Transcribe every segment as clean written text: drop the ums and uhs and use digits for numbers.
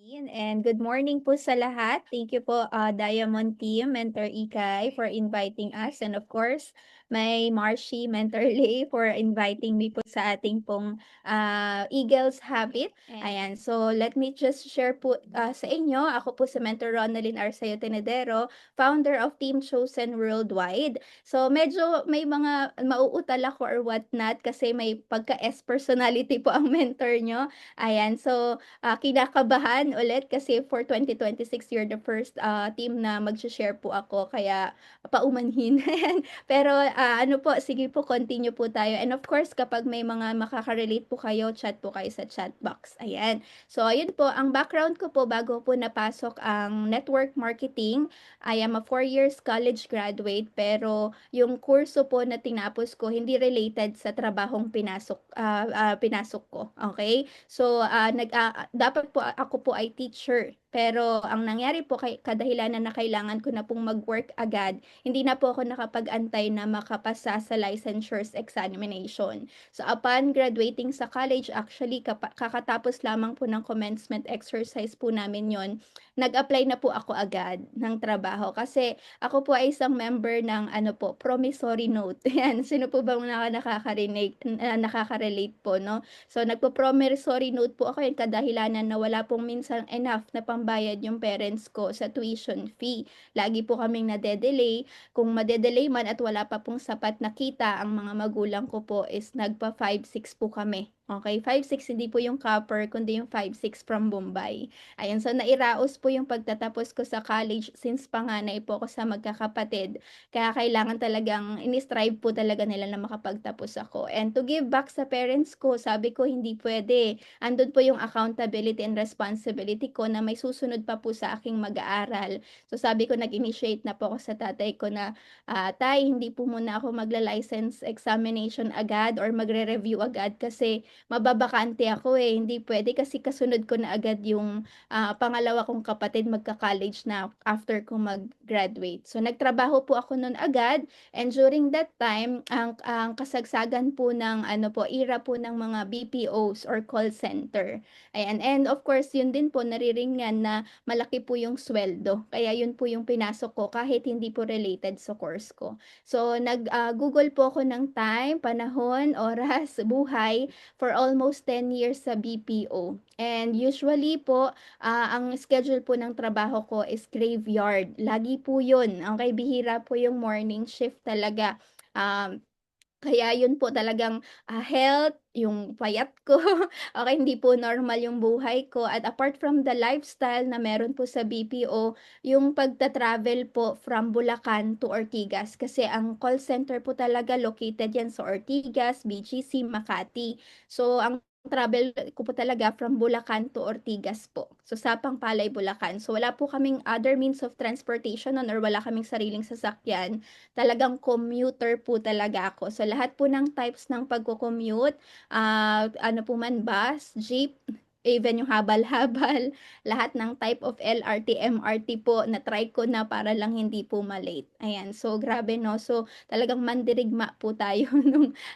And good morning po sa lahat. Thank you po, Diamond Team, Mentor Ikay, for inviting us. And of course, may Marcy, Mentor Lay, for inviting me po sa ating pong Eagles Habit. Ayan, so let me just share po sa inyo. Ako po si Mentor Ronaldin Arceo Tenedero, founder of Team Chosen Worldwide. So medyo may mga mauutal ako or whatnot kasi may pagka-S personality po ang mentor nyo. Ayan, so kinakabahan ulit kasi for 2026 you're the first team na mag-share po ako kaya paumanhin. Pero ano po, sige po, continue po tayo. And of course, kapag may mga makaka-relate po kayo, chat po kayo sa chat box. Ayan. So, ayun po, ang background ko po bago po napasok ang network marketing, I am a 4 years college graduate pero yung kurso po na tinapos ko hindi related sa trabahong pinasok ko. Okay? So, dapat po ako po ay teacher. Pero ang nangyari po kadahilanan na kailangan ko na pong mag-work agad, hindi na po ako nakapag-antay na makapasa sa licensures examination. So upon graduating sa college, actually kakatapos lamang po ng commencement exercise po namin yon, nag-apply na po ako agad ng trabaho kasi ako po ay isang member ng ano po, promissory note. Yan, sino po bang nakaka-relate po, no? So nagpo-promissory note po ako yung kadahilanan na wala pong minsan enough na pambayad yung parents ko sa tuition fee. Lagi po kaming nade-delay. Kung made-delay man at wala pa pong sapat na kita, ang mga magulang ko po is nagpa 5-6 po kami. Okay, 5-6 hindi po yung copper, kundi yung 5-6 from Bombay. Ayun, so nairaos po yung pagtatapos ko sa college since panganay po ako sa magkakapatid. Kaya kailangan talagang ini-strive po talaga nila na makapagtapos ako. And to give back sa parents ko, sabi ko hindi pwede. Andun po yung accountability and responsibility ko na may susunod pa po sa aking mag-aaral. So sabi ko, nag-initiate na po ako sa tatay ko na, tay, hindi po muna ako magla-license examination agad or magre-review agad kasi mababakante ako eh. Hindi pwede kasi kasunod ko na agad yung pangalawa kong kapatid magka-college na after ko mag-graduate. So nagtrabaho po ako noon agad, and during that time ang kasagsagan po ng ano po, era po ng mga BPOs or call center. Ayan, and of course yun din po nariringan na malaki po yung sweldo. Kaya yun po yung pinasok ko kahit hindi po related sa course ko. So Google po ako ng time, panahon, oras, buhay for almost 10 years sa BPO. And usually po, ang schedule po ng trabaho ko is graveyard. Lagi po yun. Okay, bihira po yung morning shift talaga. Um, Kaya yun po talagang health, yung payat ko, okay, hindi po normal yung buhay ko. At apart from the lifestyle na meron po sa BPO, yung pagta-travel po from Bulacan to Ortigas. Kasi ang call center po talaga located yan sa Ortigas, BGC, Makati. So, ang travel ko po talaga from Bulacan to Ortigas po. So, Sapang Palay, Bulacan. So, wala po kaming other means of transportation nun or wala kaming sariling sasakyan. Talagang commuter po talaga ako. So lahat po ng types ng pagko-commute, ano po man, bus, jeep, even yung habal-habal, lahat ng type of LRT, MRT po, na-try ko na para lang hindi po malate. Ayan, so grabe no. So talagang mandirigma po tayo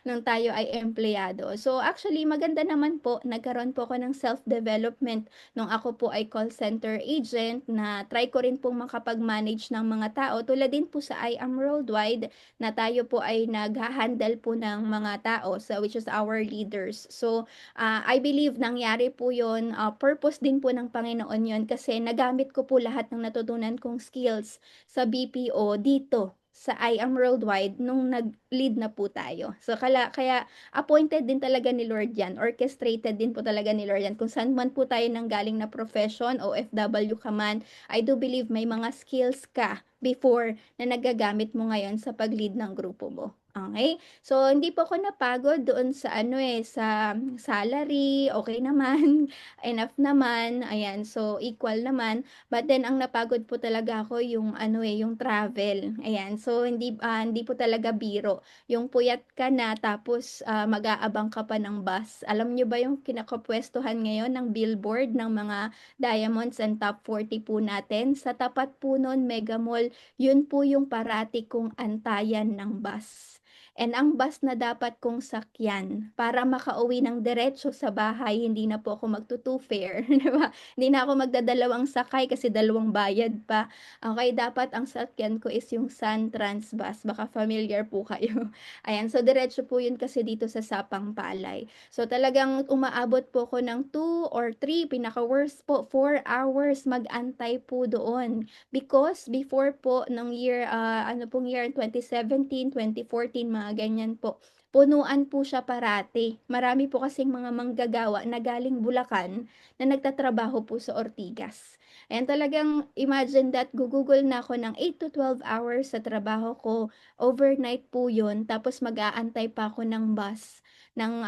nung tayo ay empleyado. So actually, maganda naman po, nagkaroon po ako ng self-development nung ako po ay call center agent na try ko rin pong makapag-manage ng mga tao. Tulad din po sa I Am Worldwide na tayo po ay nag-handle po ng mga tao, so, which is our leaders. So, I believe nangyari po yon, purpose din po ng Panginoon yon kasi nagamit ko po lahat ng natutunan kong skills sa BPO dito sa I Am Worldwide nung nag-lead na po tayo. So, kaya appointed din talaga ni Lord yan, orchestrated din po talaga ni Lord yan. Kung saan man po tayo nanggaling na profession, OFW ka man, I do believe may mga skills ka before na nagagamit mo ngayon sa pag-lead ng grupo mo. Okay? So, hindi po ako napagod doon sa ano sa salary, okay naman, enough naman, ayan, so equal naman. But then, ang napagod po talaga ako yung ano yung travel. Ayan, so hindi po talaga biro. Yung puyat ka na tapos mag-aabang ka pa ng bus. Alam nyo ba yung kinakapwestuhan ngayon ng billboard ng mga Diamonds and Top 40 po natin? Sa tapat po nun, Mega Mall, yun po yung parati kong antayan ng bus. and ang bus na dapat kong sakyan para makauwi ng diretso sa bahay, hindi na po ako magto-two fare, 'di ba? Hindi na ako magdadalawang sakay kasi dalawang bayad pa. Okey, dapat ang sakyan ko is yung Suntrans bus, baka familiar po kayo. Ayan, so diretso po yun kasi dito sa Sapang Palay. So talagang umaabot po ako ng 2 or 3, pinaka-worst po 4 hours mag-antay po doon. Because before po nung year, ano pong year 2017, 2014 mga ganyan po, punuan po siya parati. Marami po kasing mga manggagawa na galing Bulacan na nagtatrabaho po sa Ortigas. And talagang imagine that gugugol na ako ng 8 to 12 hours sa trabaho ko, overnight po yun tapos mag-aantay pa ako ng bus ng,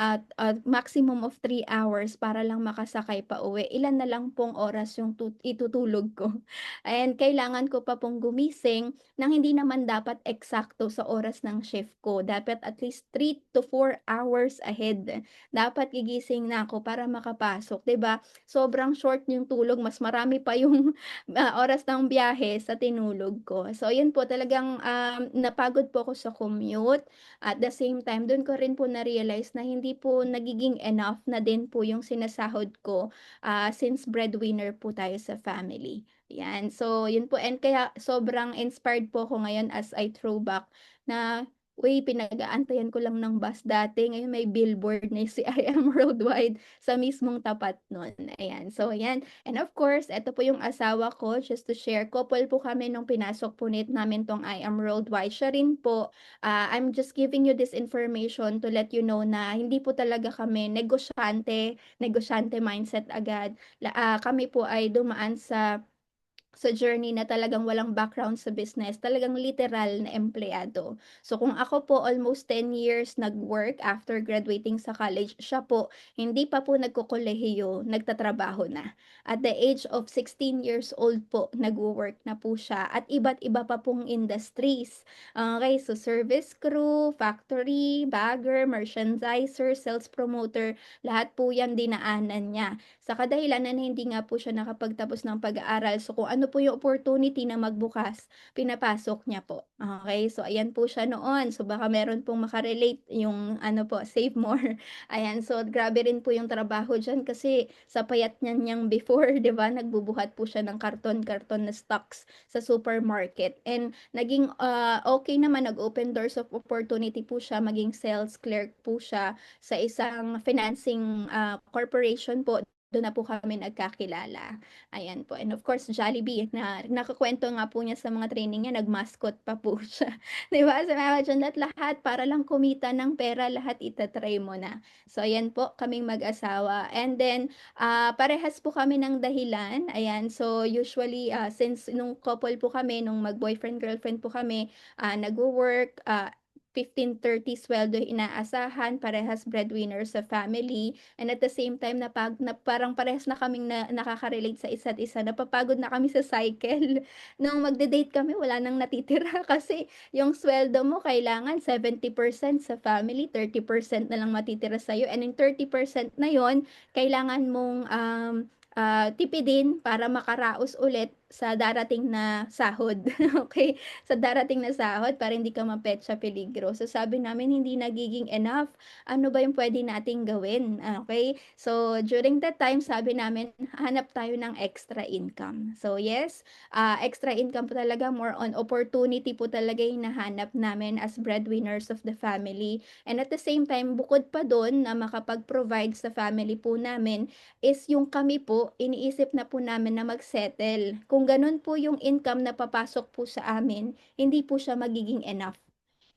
maximum of 3 hours para lang makasakay pauwi. Ilan na lang pong oras yung itutulog ko. And kailangan ko pa pong gumising ng hindi naman dapat eksakto sa oras ng shift ko. Dapat at least 3 to 4 hours ahead. Dapat gigising na ako para makapasok, 'di ba? Sobrang short yung tulog, mas marami pa yung, oras ng biyahe sa tinulog ko. So yun po talagang, napagod po ako sa commute. At the same time, dun ko rin po na-realize na hindi po nagiging enough na din po yung sinasahod ko, since breadwinner po tayo sa family. Yan, so yun po and kaya sobrang inspired po ako ngayon as I throwback na, uy, pinag-aantayan ko lang ng bus dati, ngayon may billboard na si I Am Worldwide sa mismong tapat nun, ayan. So ayan, and of course, eto po yung asawa ko, just to share, couple po kami nung pinasok po namin 'tong I Am Worldwide. Siya rin po, I'm just giving you this information to let you know na hindi po talaga kami negosyante, negosyante mindset agad. Kami po ay dumaan sa journey na talagang walang background sa business, talagang literal na empleyado. So kung ako po almost 10 years nag-work after graduating sa college, siya po hindi pa po nagkokolehiyo, nagtatrabaho na. At the age of 16 years old po, nagwo-work na po siya at iba't iba pa pong industries. Okay, so service crew, factory, bagger, merchandiser, sales promoter, lahat po yan dinaanan niya. Sa kadahilanan na hindi nga po siya nakapagtapos ng pag-aaral, so kung ano po yung opportunity na magbukas, pinapasok niya po, okey. So ayan po siya noon, so baka meron pong maka-relate yung ano po, Save More, ayan. So grabe rin po yung trabaho diyan kasi sa payat niyang before, 'di ba, nagbubuhat po siya ng karton-karton na stocks sa supermarket and naging, okey naman, nag-open doors of opportunity po siya, maging sales clerk po siya sa isang financing, corporation po. Dun na po kami nagkakilala, ayan po. And of course, Jollibee na nakukuwento nga po niya sa mga training niya, nag-mascot pa po siya, 'di ba? So imagine that, lahat para lang kumita ng pera, lahat ita-try mo na. So ayan po, kaming mag-asawa and then, parehas po kami ng dahilan, ayan. So usually, since nung couple po kami, nung mag-boyfriend, girlfriend po kami, nagwo-work, 15-30 sweldo inaasahan, parehas breadwinner sa family. And at the same time na parang parehas na kaming nakaka-relate sa isa't isa, napapagod na kami sa cycle. Nung magde-date kami wala nang natitira kasi yung sweldo mo kailangan 70% sa family, 30% na lang matitira sa'yo and yung 30% na yon kailangan mong, tipidin para makaraos ulit sa darating na sahod, okey? Sa darating na sahod para hindi ka mapetsa peligro. So sabi namin hindi nagiging enough, ano ba yung puwede nating gawin, okey? So during that time sabi namin hanap tayo ng extra income. So yes, extra income po talaga, more on opportunity po talaga yung nahanap namin as breadwinners of the family. And at the same time bukod pa dun na makapag-provide sa family po namin is yung kami po iniisip na po namin na mag-settle. Kung ganun po yung income na papasok po sa amin, hindi po siya magiging enough.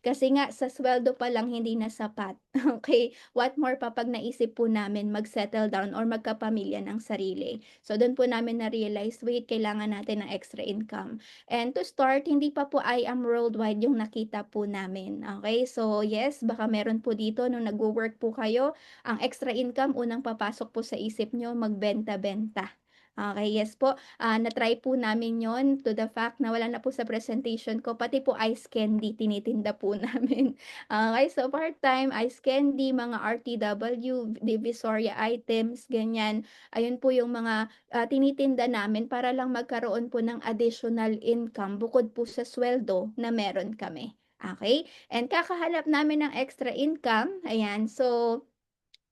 Kasi nga sa sweldo pa lang hindi na sapat, okey. What more pa 'pag naisip po namin mag-settle down or magkapamilya ng sarili. So dun po namin na-realize, wait, kailangan natin ng extra income. And to start, hindi pa po I Am Worldwide yung nakita po namin, okey. So yes, baka meron po dito nung nagwo-work po kayo, ang extra income unang papasok po sa isip niyo magbenta-benta. Okey, yes po. Na-try po namin yon to the fact na wala na po sa presentation ko, pati po ice candy tinitinda po namin. Okey, so part-time, ice candy, mga RTW, Divisoria items, ganyan. Ayun po yung mga, tinitinda namin para lang magkaroon po ng additional income bukod po sa sweldo na meron kami. Okay, and kakahanap namin ng extra income, ayan. So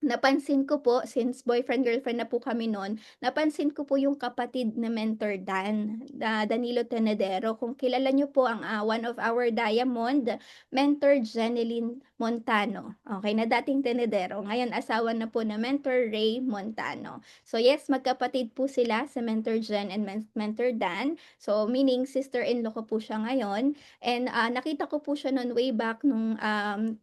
napansin ko po since boyfriend-girlfriend na po kami nun, napansin ko po yung kapatid na mentor Dan, Danilo Tenedero. Kung kilala niyo po ang, one of our diamond, mentor Jeneline Montano, okey, na dating tenedero, ngayon asawa na po na mentor Ray Montano. So yes, magkapatid po sila si Mentor Jen and Mentor Dan. So meaning sister-in-law ko po siya ngayon and, nakita ko po siya nun way back nung,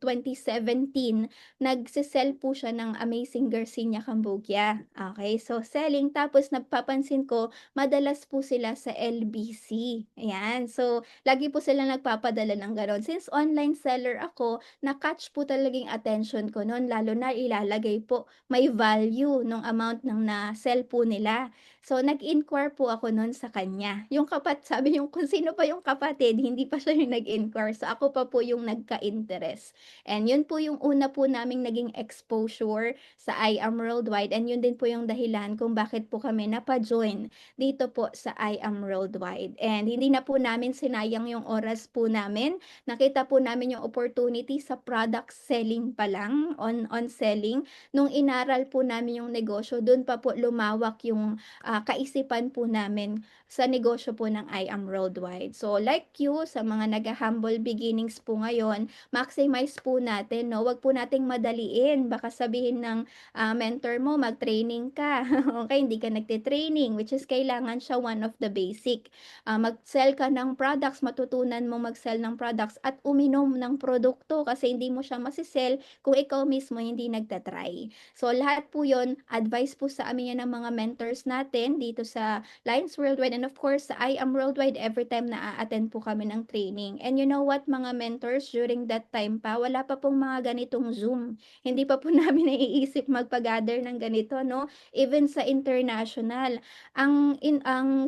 2017. Nagse-sell po siya ng Amazing Garcinia Cambogia, okey. So selling tapos napapansin ko madalas po sila sa LBC, ayan. So lagi po sila nagpapadala ng gano'n. Since online seller ako, na-catch po talaga yung attention ko nun lalo na ilalagay po may value nung amount ng na-sell po nila. So nag-inquire po ako nun sa kanya. Yung sabi yung kung sino pa yung kapatid, hindi pa siya yung nag-inquire, so ako pa po yung nagka-interest. And yun po yung una po naming naging exposure sa I Am Worldwide and yun din po yung dahilan kung bakit po kami napa-join dito po sa I Am Worldwide. And hindi na po namin sinayang yung oras po namin, nakita po namin yung opportunity sa product selling pa lang, on selling. Nung inaral po namin yung negosyo, dun pa po lumawak yung, kaisipan po namin sa negosyo po ng I Am Worldwide. So like you, sa mga nagha-humble beginnings po ngayon, maximize po natin 'no, wag po nating madaliin. Baka sabihin ng, mentor mo mag-training ka, okey, hindi ka nagte-training, which is kailangan siya one of the basic. Mag-sell ka ng products, matutunan mo mag-sell ng products at uminom ng produkto kasi hindi mo siya mase-sell kung ikaw mismo hindi nagta-try. So lahat po 'yon, advice po sa amin 'yan ng mga mentors natin dito sa Lions Worldwide and of course sa I Am Worldwide every time na attend po kami ng training. And you know what mga mentors, during that time pa wala pa pong mga ganitong Zoom. Hindi pa po namin naiisip magpa-gather ng ganito 'no, even sa international. Ang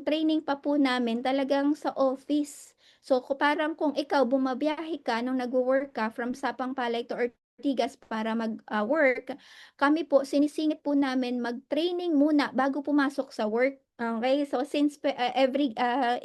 training pa po namin talagang sa office. So parang kung ikaw bumabiyahe ka nung nagwo-work ka from Sapang Palay to Ortigas para work, kami po sinisingit po namin mag-training muna bago pumasok sa work. Okay, so since every,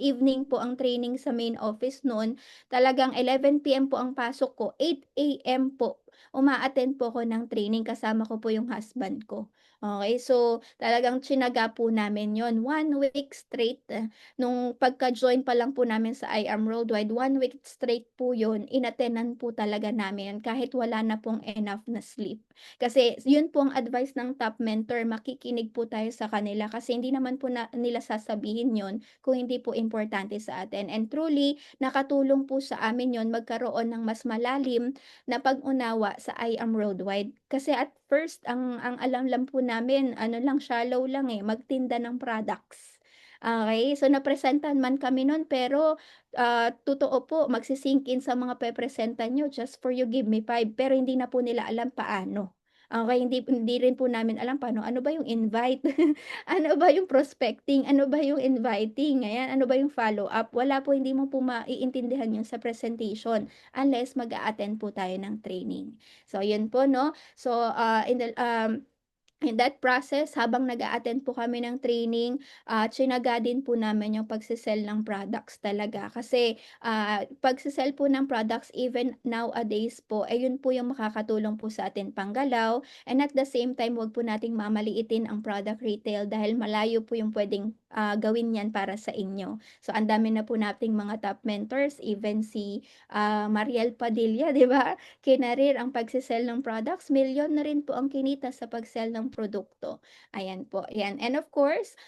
evening po ang training sa main office no'n, talagang 11 PM po ang pasok ko, 8 AM po uma-attend po ako ng training kasama ko po yung husband ko. Okay, so talagang tsinaga po namin yon 1 week straight, nung pagka-join pa lang po namin sa I Am Worldwide, 1 week straight po yun in-attend-nan po talaga namin kahit wala na pong enough na sleep. Kasi yun po ang advice ng top mentor, makikinig po tayo sa kanila kasi hindi naman po nila sasabihin yon kung hindi po importante sa atin. And truly, nakatulong po sa amin yon magkaroon ng mas malalim na pag-unawa sa I Am Worldwide. Kasi at first ang alam lang po namin ano lang, shallow lang, eh, magtinda ng products. Okay, so napresentan man kami nun pero, totoo po magsi-sink in sa mga pepresentan niyo, "Just for you, give me 5." Pero hindi na po nila alam paano. Okay, hindi rin po namin alam paano, ano ba yung invite, ano ba yung prospecting, ano ba yung inviting, ayan, ano ba yung follow-up. Wala po, hindi mo po maiintindihan yun sa presentation unless mag-a-attend po tayo ng training. So yun po 'no. So, in that process habang nag-a-attend po kami ng training, tsinaga din po namin yung pagse-sell ng products talaga. Kasi, pagse-sell po ng products even nowadays po, eh, yun po yung makakatulong po sa atin panggalaw and at the same time, 'wag po nating mamaliitin ang product retail dahil malayo po yung puwedeng, gawin niyan para sa inyo. So, ang dami na po nating mga top mentors, even si, Mariel Padilla, 'di ba? Kinarir ang pagse-sell ng products, milyon na rin po ang kinita sa pag-sell ng produkto. Ayan po, 'yan. And of course,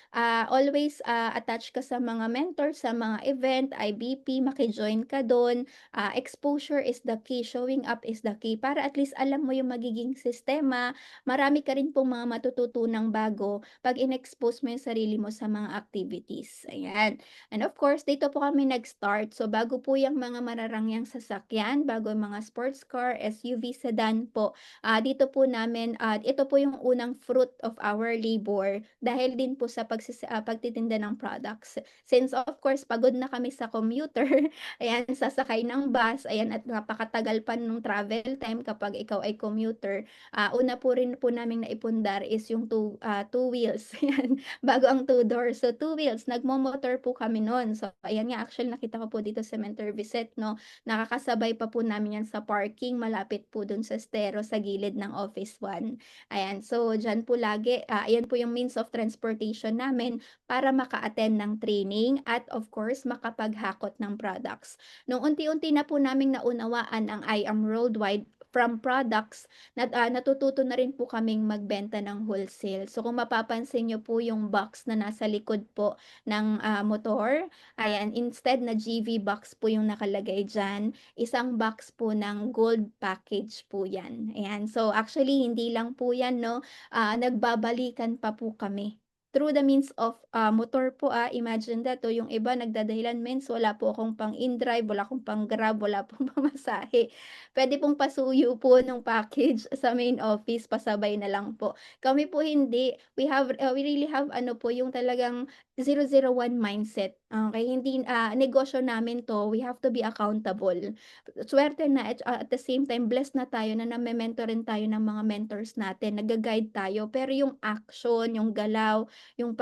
always, attach ka sa mga mentor, sa mga event, IBP, maki-join ka dun. Exposure is the key, showing up is the key para at least alam mo yung magiging sistema. Marami ka rin pong mga matututunang bago 'pag in-expose mo yung sarili mo sa mga activities, ayan. And of course, dito po kami nag-start. So, bago po yung mga mararangyang sasakyan, bago yung mga sports car, SUV, sedan po, dito po namin ito po yung unang ng fruit of our labor dahil din po sa pagtitinda ng products. Since of course pagod na kami sa commuter, ayan, sasakay ng bus, ayan, at napakatagal pa nung travel time kapag ikaw ay commuter. Una po rin po naming naipundar is yung two wheels, ayan, bago ang two doors. So two wheels, nagmo-motor po kami nun. So ayan nga, actually nakita ko po dito sa Mentor Visit, 'no, nakakasabay pa po namin yan sa parking malapit po dun sa estero sa gilid ng Office 1. Ayan, so diyan po lagi, ayan po yung means of transportation namin para maka-attend ng training at of course makapaghakot ng products. Nung unti-unti na po naming naunawaan ang I Am Worldwide from products, natututo na rin po kaming magbenta ng wholesale. So kung mapapansin niyo po yung box na nasa likod po ng motor, ayan, instead na GV box po yung nakalagay diyan, isang box po ng gold package po 'yan. Ayan, so actually hindi lang po 'yan, 'no, nagbabalikan pa po kami. Through the means of, motor po, imagine that, oh, yung iba nagdadahilan, "Mens wala po akong pang in-drive, wala akong pang-Grab, wala pong pamasahe." Puwede pong pasuyo po nung package sa main office, pasabay na lang po. Kami po hindi, we really have ano po, yung talagang 001 mindset, okey? Hindi, negosyo namin 'to, we have to be accountable. Swerte na at the same time blessed na tayo na name-mentor rin tayo ng mga mentors natin, nagga-guide tayo. Pero yung action, yung galaw, yung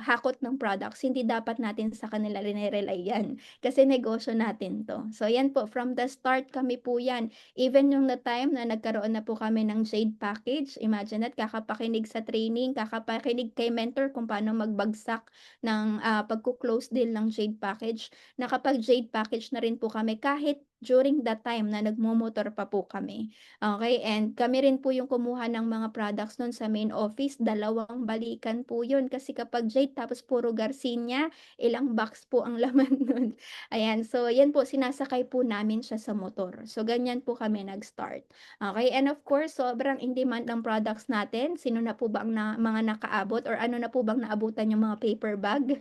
hakot ng products, hindi dapat natin sa kanila rine-rely yan, kasi negosyo natin 'to. So yan po, from the start kami po yan. Even yung the time na nagkaroon na po kami ng Jade package, imagine that, kakapakinig sa training, kakapakinig kay mentor kung paano magbagsak ng, pagko-close deal ng Jade package. Nakapag-Jade package na rin po kami kahit during that time na nagmomotor pa po kami, okey? And kami rin po yung kumuha ng mga products nun sa main office, dalawang balikan po yun kasi kapag Jade tapos puro Garcinia, ilang box po ang laman nun. Ayan, so yan po, sinasakay po namin siya sa motor. So ganyan po kami nag-start, okey? And of course, sobrang in demand ng products natin. Sino na po ba ang mga nakaabot or ano na po bang naabutan yung mga paper bag?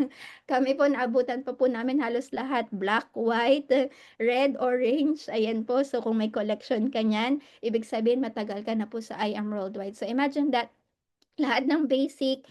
Kami po naabutan pa po namin halos lahat, black, white, red, orange, ayan po. So kung may collection ka niyan, ibig sabihin matagal ka na po sa I Am Worldwide. So imagine that, lahat ng basic,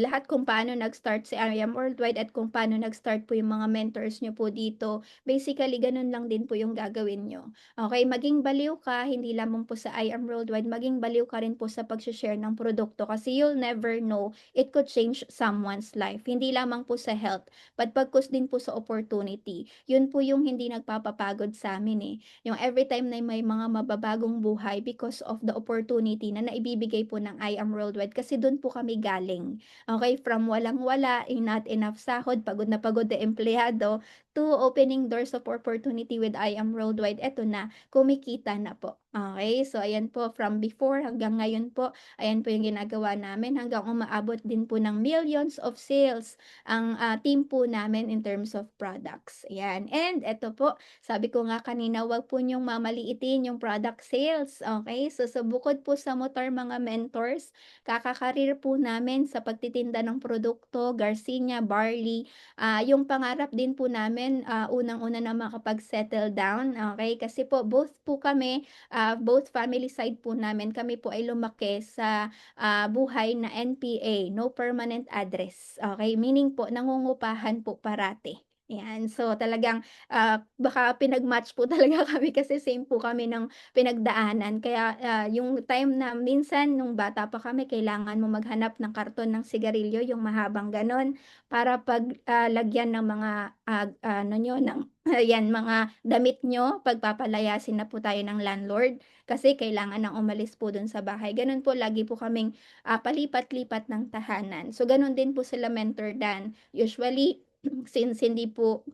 lahat kung paano nag-start si I Am Worldwide at kung paano nag-start po yung mga mentors niyo po dito, basically ganun lang din po yung gagawin niyo. Okey, maging baliw ka hindi lamang po sa I Am Worldwide, maging baliw ka rin po sa pagse-share ng produkto kasi you'll never know, it could change someone's life. Hindi lamang po sa health, but pagkus din po sa opportunity. Yun po yung hindi nagpapapagod sa'min, eh, yung everytime na may mga mababagong buhay because of the opportunity na naibibigay po ng I Am Worldwide kasi dun po kami galing. Okay, from walang-wala, not enough sahod, pagod na pagod na empleyado, to opening doors of opportunity with I Am Worldwide, eto na, kumikita na po. Okay, so ayan po, from before hanggang ngayon po, ayan po yung ginagawa namin hanggang umaabot din po ng millions of sales ang, team po namin in terms of products, ayan. And eto po, sabi ko nga kanina, wag po niyong mamaliitin yung product sales, okay? So, bukod po sa motor mga mentors, kaka-career po namin sa pagtitinda ng produkto, Garcinia, barley. Yung pangarap din po namin, unang-una na makapag-settle down, okay? Kasi po both po kami, both family side po namin, kami po ay lumaki sa, buhay na NPA, no permanent address, okay? Meaning po nangungupahan po parati, 'yan. So, talagang, baka pinag-match po talaga kami kasi same po kami ng pinagdaanan. Kaya, yung time na minsan nung bata pa kami kailangan mo maghanap ng karton ng sigarilyo, yung mahabang gano'n, para lagyan ng mga, ano niyo ng ayan, mga damit niyo pagpapalayasin na po tayo ng landlord, kasi kailangan ng umalis po dun sa bahay. Gano'n po, lagi po kaming, palipat-lipat ng tahanan. So, gano'n din po sila Mentor Dan. Usually, since hindi po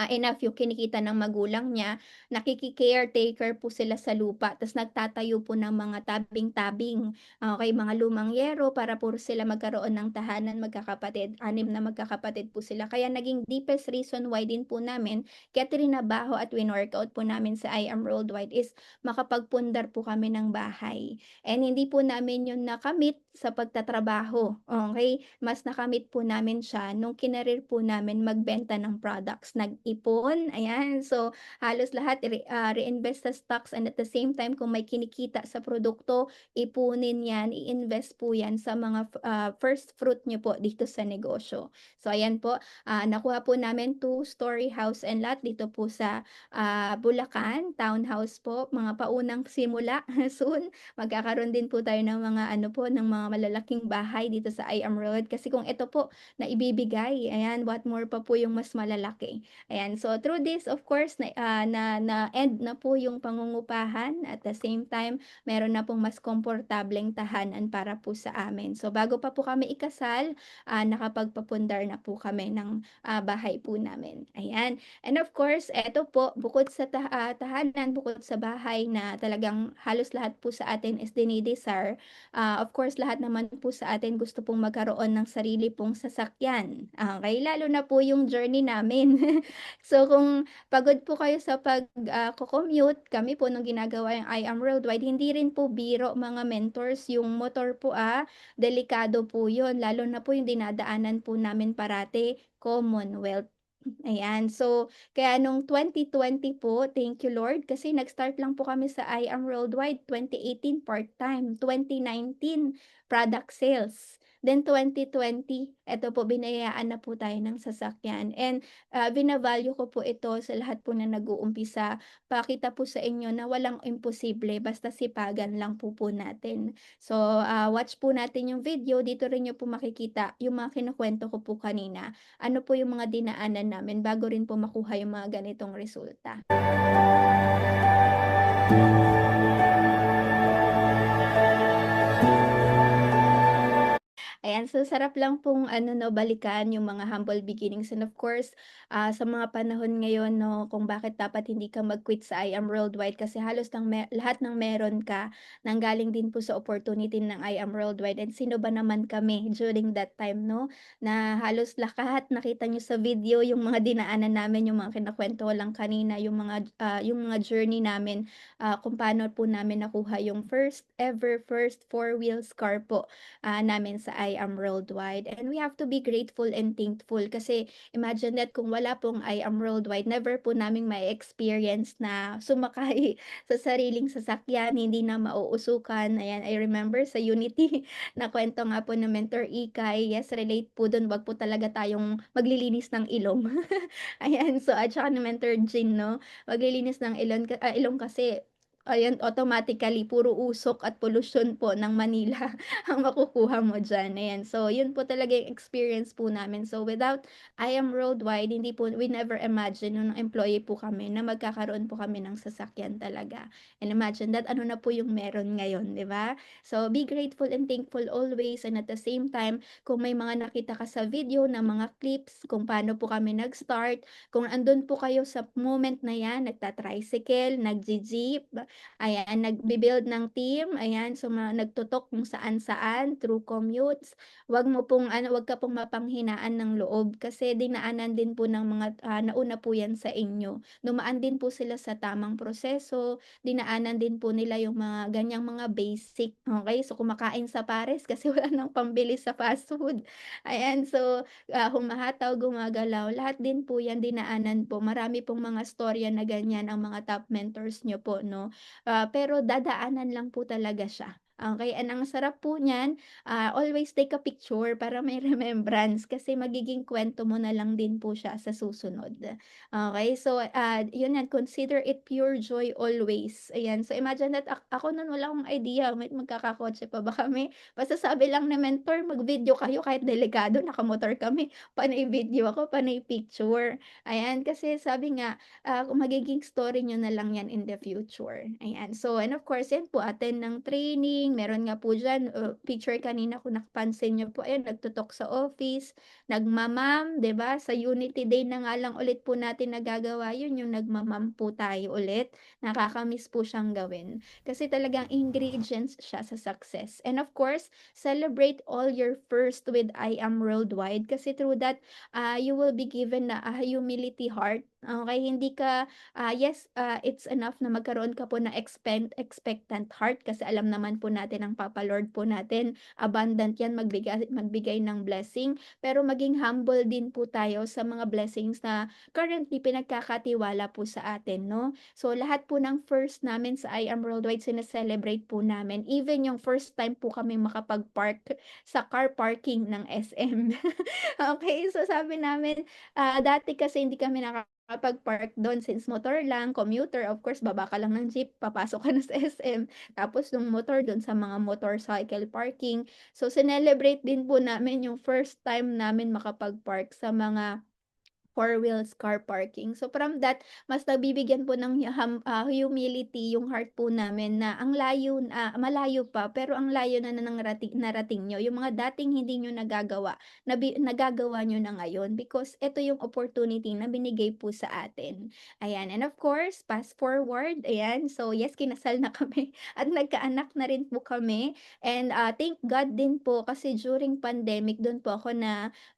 enough yung kinikita ng magulang niya, nakiki-caretaker po sila sa lupa ta's nagtatayo po ng mga tabing-tabing, okey, mga lumang yero para puro sila magkaroon ng tahanan magkakapatid, 6 na magkakapatid po sila. Kaya naging deepest reason why din po namin kaya trinabaho at winorkout po namin sa I Am Worldwide is makapagpundar po kami ng bahay. And hindi po namin yun nakamit sa pagtatrabaho, okay. Mas nakamit po namin siya nung kinerir po namin magbenta ng products. Nag-ipon, ayan. So, halos lahat reinvest sa stocks and at the same time kung may kinikita sa produkto, ipunin 'yan, i-invest po 'yan sa mga first fruit niyo po dito sa negosyo. So, ayan po, nakuha po namin two-story house and lot dito po sa Bulacan, townhouse po, mga paunang simula soon. Magkakaroon din po tayo ng mga ano po, ng mga malalaking bahay dito sa I-Am Road kasi kung ito po na ibibigay, ayan, what more pa po yung mas malalaki. Ayan, so through this of course na-end na po yung pangungupahan at the same time meron na pong mas komportableng tahanan para po sa amin. So bago pa po kami ikasal, nakapagpapundar na po kami ng bahay po namin. Ayan. And of course, eto po, bukod sa tahanan, bukod sa bahay na talagang halos lahat po sa atin is dinidesire, of course, lahat naman po sa atin gusto pong magkaroon ng sarili pong sasakyan. Okay, lalo na po yung journey namin. So, kung pagod po kayo sa commute, kami po nung ginagawa yung I Am Worldwide, hindi rin po biro mga mentors, yung motor po delikado po yun, lalo na po yung dinadaanan po namin parati, Commonwealth. Ayan, so kaya nung 2020 po, thank you Lord, kasi nag-start lang po kami sa I Am Worldwide 2018 part-time, 2019 product sales. Then 2020, eto po binayaan na po tayo ng sasakyan and bina-value ko po ito sa lahat po na nag-uumpisa. Pakita po sa inyo na walang imposible basta sipagan lang po natin. So, watch po natin yung video, dito rin niyo po makikita yung mga kinukuwento ko po kanina. Ano po yung mga dinaanan namin bago rin po makuha yung mga ganitong resulta. Ayan, so sarap lang pong ano 'no, balikan yung mga humble beginnings and of course, sa mga panahon ngayon 'no, kung bakit dapat hindi ka mag-quit sa I Am Worldwide kasi halos lahat ng meron ka nanggaling din po sa opportunity ng I Am Worldwide and sino ba naman kami during that time 'no, na halos lahat nakita niyo sa video yung mga dinaanan namin, yung mga kinukuwento ko lang kanina, yung mga journey namin, kung paano po namin nakuha yung first ever first four wheels car po namin sa I Am Worldwide. And we have to be grateful and thankful kasi imagine that kung wala pong I Am Worldwide, never po naming mai-experience na sumakay sa sariling sasakyan, hindi na mauusukan. Ayan, I remember sa Unity, na kwento nga po ng Mentor Ikay, yes, relate po dun, wag po talaga tayong maglilinis ng ilong. Ayan, so at saka ni Mentor Jean 'no, maglilinis ng ilong kasi ayan, automatically puro usok at polusyon po ng Manila ang makukuha mo diyan, ayan. So, yun po talaga yung experience po namin. So, without I Am Worldwide, hindi po we never imagine nung employee po kami na magkakaroon po kami ng sasakyan talaga. And imagine that, ano na po yung meron ngayon, 'di ba? So, be grateful and thankful always and at the same time, kung may mga nakita ka sa video na mga clips kung paano po kami nag-start, kung andun po kayo sa moment na 'yan, nagta-tricycle, nagje-jeep, ayan, nagbi-build ng team, ayan, so nagtutok kung saan-saan through commutes. Wag ka pong mapanghinaan ng loob kasi dinaanan din po ng mga, nauna po 'yan sa inyo. Dumaan din po sila sa tamang proseso, dinaanan din po nila yung mga ganiyang mga basic, okey? So, kumakain sa pares kasi wala ng pambili sa fast food, ayan. So, humahataw, gumagalaw, lahat din po 'yan dinaanan po. Marami pong mga istorya na ganiyan ang mga top mentors niyo po 'no. Pero dadaanan lang po talaga siya, okey, and ang sarap po niyan, always take a picture para may remembrance kasi magiging kuwento mo na lang din po siya sa susunod. Okey, so, yun nga, consider it pure joy always, ayan. So, imagine that ako nun wala akong idea magkakakotse pa ba kami, basta sabi lang ni mentor, "Mag-video kayo kahit delikado nakamotor kami." Panay video ako, panay picture, ayan. Kasi sabi nga kung magiging story niyo na lang 'yan in the future, ayan. So and of course 'yan po attend ng training, meron nga po diyan, picture kanina kung napansin niyo po, ayan nagto sa office, 'di ba? Sa Unity Day na nga lang ulit po natin nagagawa 'yun, yung nagma po tayo ulit. Nakaka-miss po siyang gawin, kasi talagang ingredients siya sa success. And of course, celebrate all your first with I Am Worldwide kasi through that, you will be given a humility heart. Okey, hindi ka, yes, it's enough na magkaroon ka po ng expectant heart kasi alam naman po natin ang Papa Lord po natin abundant 'yan magbigay ng blessing. Pero maging humble din po tayo sa mga blessings na currently pinagkakatiwala po sa atin 'no. So lahat po ng first namin sa I Am Worldwide sine-celebrate po namin, even yung first time po kami makapag-park sa car parking ng SM. Okey, so sabi namin, dati kasi hindi kami nakakapag-park dun since motor lang, commuter, of course baba ka lang ng jeep, papasok ka na sa SM, tapos yung motor dun sa mga motorcycle parking. So, sinelebrate din po namin yung first time namin makapag-park sa mga four wheels car parking. So from that, mas nabibigyan po ng humility yung heart po namin na ang layo malayo pa pero ang layo na narating niyo. Yung mga dating hindi niyo nagagawa, nagagawa niyo na ngayon because ito yung opportunity na binigay po sa atin. Ayan, and of course, fast forward, ayan. So yes, kinasal na kami at nagkaanak na rin po kami and, thank God din po kasi during pandemic dun po ako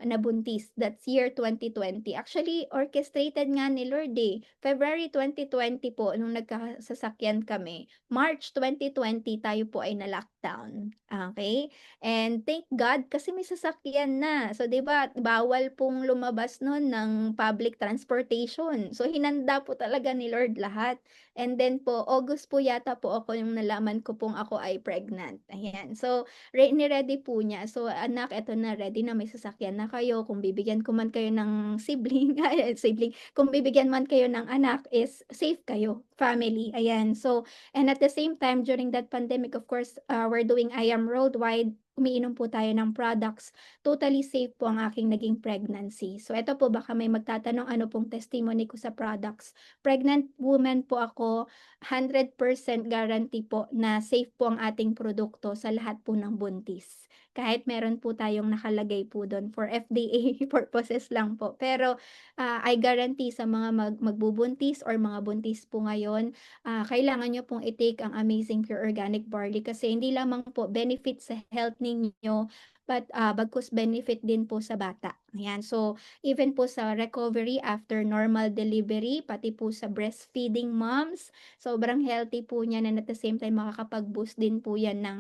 nabuntis. That's year 2020. Actually, orchestrated nga ni Lord, eh. February 2020 po nung nagkasasakyan kami. March 2020 tayo po ay na-lockdown, okey? And thank God kasi may sasakyan na. So, 'di ba, bawal pong lumabas nun ng public transportation. So, hinanda po talaga ni Lord lahat. And then po, August po yata po ako yung nalaman ko pong ako ay pregnant, ayan. So, ni-ready po niya. So, "Anak, eto na, ready na, may sasakyan na kayo. Kung bibigyan ko man kayo ng sibling," ay, sibling, "kung bibigyan man kayo ng anak is safe kayo, family." Ayan. So, and at the same time, during that pandemic, of course, we're doing I Am Worldwide. Umiinom po tayo ng products. Totally safe po ang aking naging pregnancy. So, eto po, baka may magtatanong ano pong testimony ko sa products. Pregnant woman po ako, 100% guarantee po na safe po ang ating produkto sa lahat po ng buntis. Kahit meron po tayong nakalagay po dun for FDA purposes lang po. Pero, I guarantee sa mga magbubuntis or mga buntis po ngayon, kailangan niyo pong i-take ang Amazing Pure Organic Barley kasi hindi lamang po benefit sa health ninyo, but, bagkus benefit din po sa bata. Ayan, so even po sa recovery after normal delivery, pati po sa breastfeeding moms, sobrang healthy po niyan and at the same time makakapag-boost din po 'yan ng,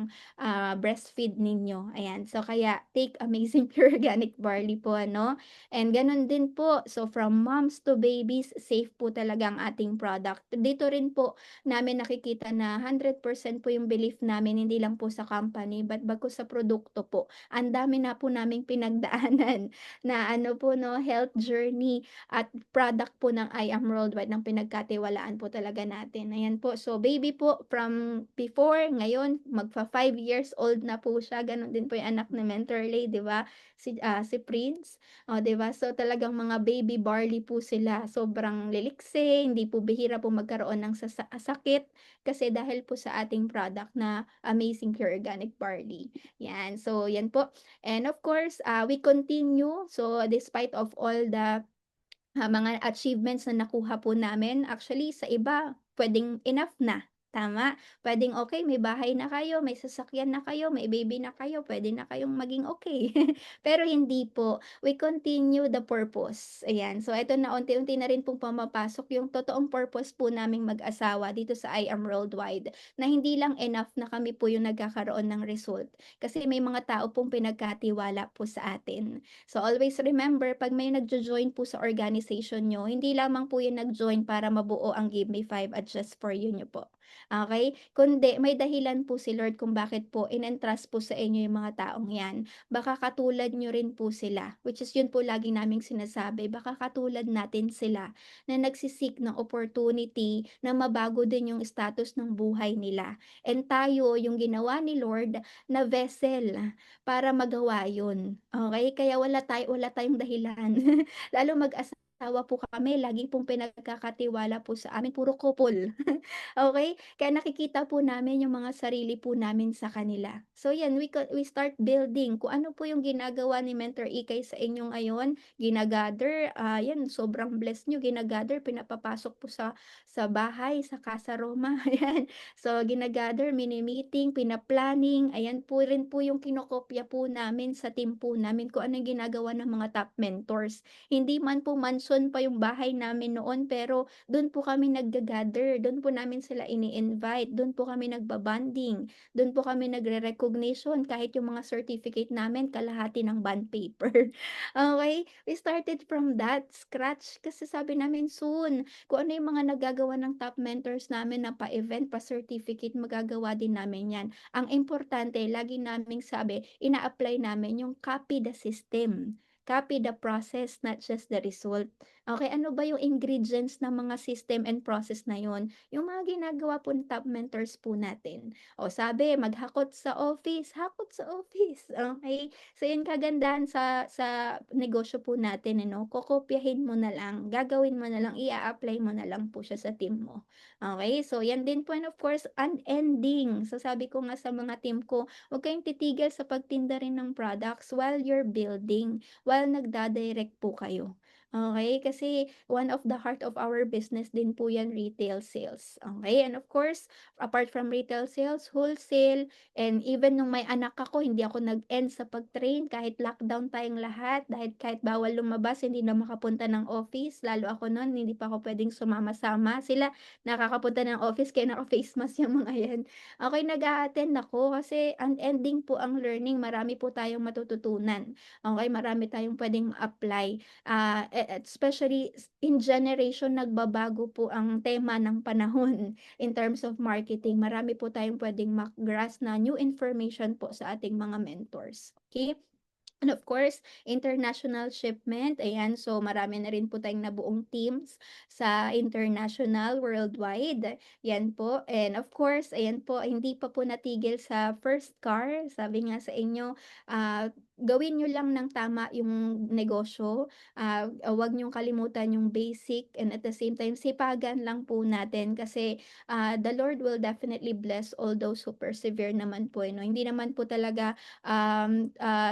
breastfeed ninyo, ayan. So kaya take Amazing Pure Organic Barley po ano, and gano'n din po. So from moms to babies, safe po talaga ang ating product. Dito rin po namin nakikita na 100% po yung belief namin hindi lang po sa company but bagkus sa produkto po. Ang dami na po naming pinagdaanan na ano po 'no, health journey at product po ng I Am Worldwide ng pinagkatiwalaan po talaga natin, ayan po. So baby po from before, ngayon magfa 5 years old na po siya, gano'n din po yung anak ni Mentorley, 'di ba? Si Prince, oh, 'di ba? So talagang mga baby barley po sila, sobrang liliksi, hindi po bihira po magkaroon ng sakit kasi dahil po sa ating product na Amazing Pure Organic Barley, 'yan. So 'yan po, and of course, we continue. So despite of all the mga achievements na nakuha po namin, actually sa iba puwedeng enough na, tama? Puwedeng okey may bahay na kayo, may sasakyan na kayo, may baby na kayo, puwede na kayong maging okey. Pero hindi po, we continue the purpose, ayan. So eto na unti-unti na rin pong pumapasok yung totoong purpose po naming mag-asawa dito sa I Am Worldwide, na hindi lang enough na kami po yung nagkakaroon ng result, kasi may mga tao pong pinagkatiwala po sa atin. So always remember 'pag may nagjo-join po sa organization niyo, hindi lamang po 'yan nag-join para mabuo ang Give Me Five at Just For You niyo po, okey? Kundi may dahilan po si Lord kung bakit po in-entrust po sa inyo yung mga taong 'yan. Baka katulad niyo rin po sila, which is yun po lagi naming sinasabi, baka katulad natin sila na nagsi-seek ng opportunity na mabago din yung status ng buhay nila. And tayo yung ginawa ni Lord na vessel para magawa yun, okey? Kaya wala tayong dahilan. Lalo mag-asawa po kami lagi pong pinagkakatiwala po sa amin puro couple, okey? Kaya nakikita po namin yung mga sarili po namin sa kanila. So yan, we start building kung ano po yung ginagawa ni Mentor Ikay sa inyo ngayon, yan sobrang blessed niyo, pinapapasok po sa bahay, sa Casa Roma, ayan. So, mini-meeting, pina-planning, ayan po rin po yung kinokopya po namin sa team po namin kung ano yung ginagawa ng mga top mentors. Hindi man po Quezon pa yung bahay namin noon pero dun po kami nagga-gather, dun po namin sila ini-invite, dun po kami nagba-bonding, dun po kami nagre-recognition kahit yung mga certificate namin kalahati ng bond paper. Okey, we started from that, scratch kasi sabi namin soon kung ano yung mga nagagawa ng top mentors namin na pa-event, pa-certificate, magagawa din namin 'yan. Ang importante lagi naming sabi, ina-apply namin yung copy the system, copy the process, not just the result. Okay, ano ba yung ingredients ng mga system and process na yun? Yung mga ginagawa po ng top mentors po natin. O sabi, maghakot sa office, hakot sa office, okay. So yun kagandahan sa negosyo po natin ano, kokopyahin mo na lang, gagawin mo na lang, ia-apply mo na lang po siya sa team mo. Okay, so yan din po and of course unending. So sabi ko nga sa mga team ko, huwag kayong titigil sa pagtinda rin ng products while you're building, while nagda-direct po kayo. Okay, kasi one of the heart of our business din po yan retail sales. Okay, and of course, apart from retail sales, wholesale, and even nung may anak ako, hindi ako nag-end sa pag-train kahit lockdown tayong lahat, dahil kahit bawal lumabas, hindi na makapunta ng office, lalo ako nun, hindi pa ako pwedeng sumama-sama. Sila nakakapunta ng office kaya naka-face mask yung mga yan. Okey, nag-a-attend ako kasi unending po ang learning, marami po tayong matututunan. Okey, marami tayong puwedeng apply, especially in generation nagbabago po ang tema ng panahon in terms of marketing. Marami po tayong puwedeng grasp na new information po sa ating mga mentors, okey? And of course, international shipment, ayan. So, marami na rin po tayong nabuong teams sa international, worldwide. Yan po. And of course, ayan po, hindi pa po natigil sa first car. Sabi nga sa inyo, gawin nyo lang ng tama yung negosyo. Huwag nyo kalimutan yung basic and at the same time, sipagan lang po natin kasi the Lord will definitely bless all those who persevere naman po. No? Hindi naman po talaga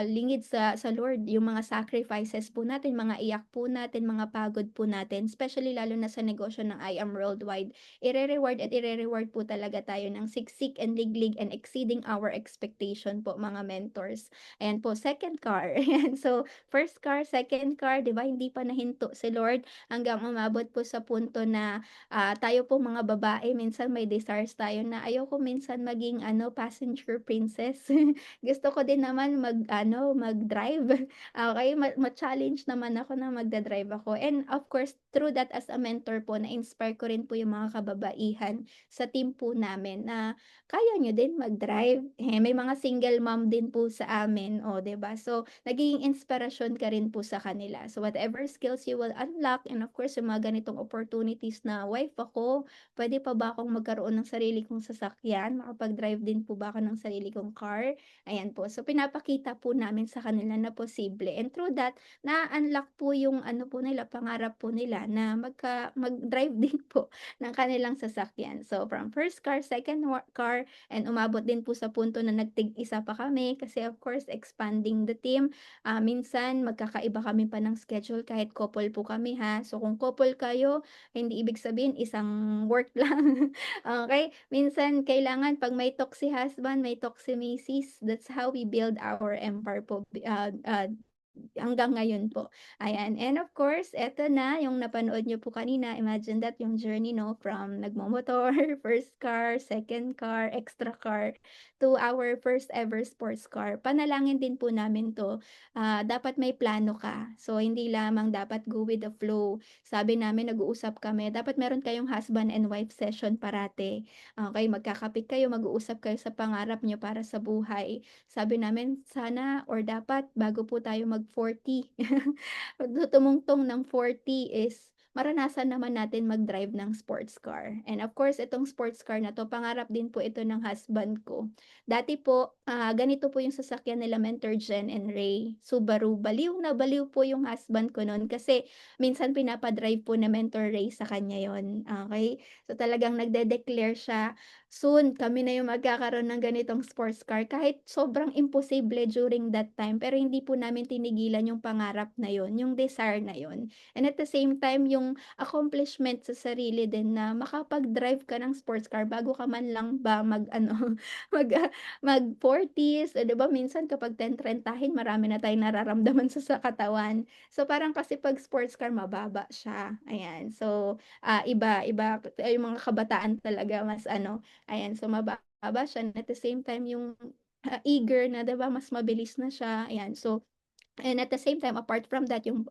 lingid sa Lord yung mga sacrifices po natin, mga iyak po natin, mga pagod po natin, especially lalo na sa negosyo ng I Am Worldwide. Ire-reward at ire-reward po talaga tayo ng siksik and liglig and exceeding our expectation po mga mentors. Ayan po, second car. Ayan, so first car, second car, 'di ba? Hindi pa nahinto si Lord hanggang umabot po sa punto na tayo po mga babae minsan may desires tayo na ayoko minsan maging ano passenger princess. Gusto ko din naman mag-ano, mag-drive. Okey, ma-challenge naman ako na magda-drive ako and of course, through that as a mentor po na-inspire ko rin po yung mga kababaihan sa team po namin na kaya niyo din mag-drive. May mga single mom din po sa amin, oh, 'di ba? So, nagiging inspirasyon ka rin po sa kanila. So, whatever skills you will unlock and of course, yung mga ganitong opportunities na wife ako, puwede pa ba akong magkaroon ng sarili kong sasakyan? Makapag-drive din po ba ako ng sarili kong car? Ayan po. So, pinapakita po namin sa kanila na posible and through that, na unlock po yung ano po nila, pangarap po nila na mag-drive din po ng kanilang sasakyan. So, from first car, second car, and umabot din po sa punto na nagtig-isa pa kami kasi of course, expanding the team. Minsan magkakaiba kami pa ng schedule kahit couple po kami ha. So, kung couple kayo, hindi ibig sabihin isang work lang. Okay, minsan kailangan 'pag may talk si husband, may talk si misis. That's how we build our empire po, hanggang ngayon po. Ayan, and of course, eto na yung napanood niyo po kanina, imagine that yung journey 'no, from nagmomotor, first car, second car, extra car, to our first ever sports car. Panalangin din po namin 'to, dapat may plano ka. So, hindi lamang dapat go with the flow. Sabi namin nag-uusap kami, dapat meron kayong husband and wife session parate. Okey, magkakape kayo, mag-uusap kayo sa pangarap niyo para sa buhay. Sabi namin sana or dapat bago po tayo mag-40, tumungtong ng 40 is maranasan naman natin mag-drive ng sports car. And of course, itong sports car na 'to, pangarap din po ito ng husband ko. Dati po, ganito po yung sasakyan nila Mentor Jen and Ray, Subaru. Baliw na baliw po yung husband ko nun kasi minsan pinapa-drive po na Mentor Ray sa kanya yon, okey? So, talagang nagde-declare siya soon kami na yung magkakaroon ng ganitong sports car kahit sobrang imposible during that time pero hindi po namin tinigilan yung pangarap na yun, yung desire na yun. And at the same time yung accomplishment sa sarili din na makapag-drive ka ng sports car bago ka man lang ba mag-ano, mag-40s, 'di ba minsan kapag 10-30 marami na tayong nararamdaman sa katawan. So parang kasi 'pag sports car mababa siya, ayan. So, iba iba yung mga kabataan talaga mas ano. Ayan, so mababa siya and at the same time yung, eager na 'di ba mas mabilis na siya, ayan. So and at the same time, apart from that, yung,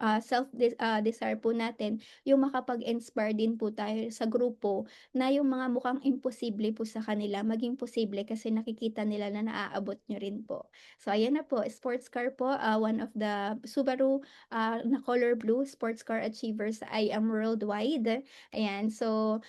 desire po natin, yung makapag-inspire din po tayo sa grupo na yung mga mukhang imposible po sa kanila, maging posible kasi nakikita nila na naaabot niyo rin po. So ayan na po, sports car po, one of the Subaru, na color blue sports car achievers I Am Worldwide. Ayan, so,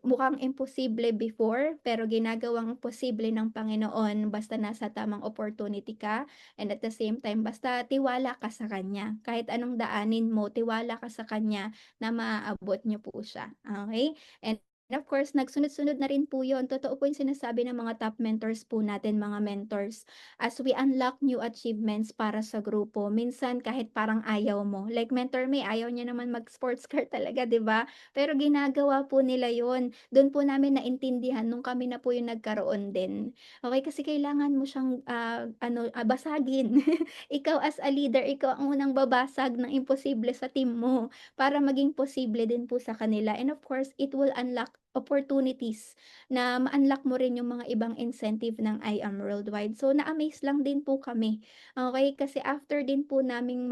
mukhang imposible before, pero ginagawang posible ng Panginoon basta nasa tamang opportunity ka. And at the same time, basta tiwala ka sa kanya. Kahit anong daanin mo, tiwala ka sa kanya na maaabot niyo po siya, okey? And of course, nagsunod-sunod na rin po 'yun. Totoo po 'yung sinasabi ng mga top mentors po natin, mga mentors. As we unlock new achievements para sa grupo, minsan kahit parang ayaw mo, like Mentor May, ayaw niya naman mag-sports car talaga, 'di ba? Pero ginagawa po nila 'yun. Do'n po namin naintindihan nung kami na po 'yung nagkaroon din. Okey, kasi kailangan mo siyang, basagin. Ikaw as a leader, ikaw ang unang babasag ng imposible sa team mo para maging posible din po sa kanila and of course, it will unlock opportunities na ma-unlock mo rin yung mga ibang incentive ng I Am Worldwide. So, na-amaze lang din po kami, okey? Kasi after din po naming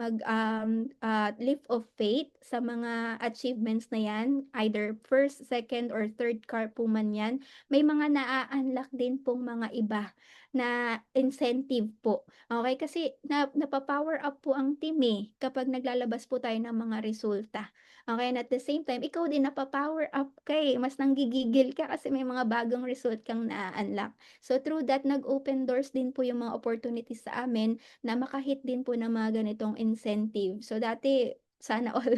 leap of faith sa mga achievements na 'yan, either first, second, or third car po man 'yan, may mga naa-unlock din pong mga iba na incentive po. Okey, kasi napa-power up po ang team, eh, kapag naglalabas po tayo ng mga resulta. Okey, and at the same time ikaw din napa-power up ka, eh, mas nanggigigil ka kasi may mga bagong result kang naa-unlock. So through that nag-open doors din po yung mga opportunities sa amin na maka-hit din po ng mga ganitong incentive. So dati sana all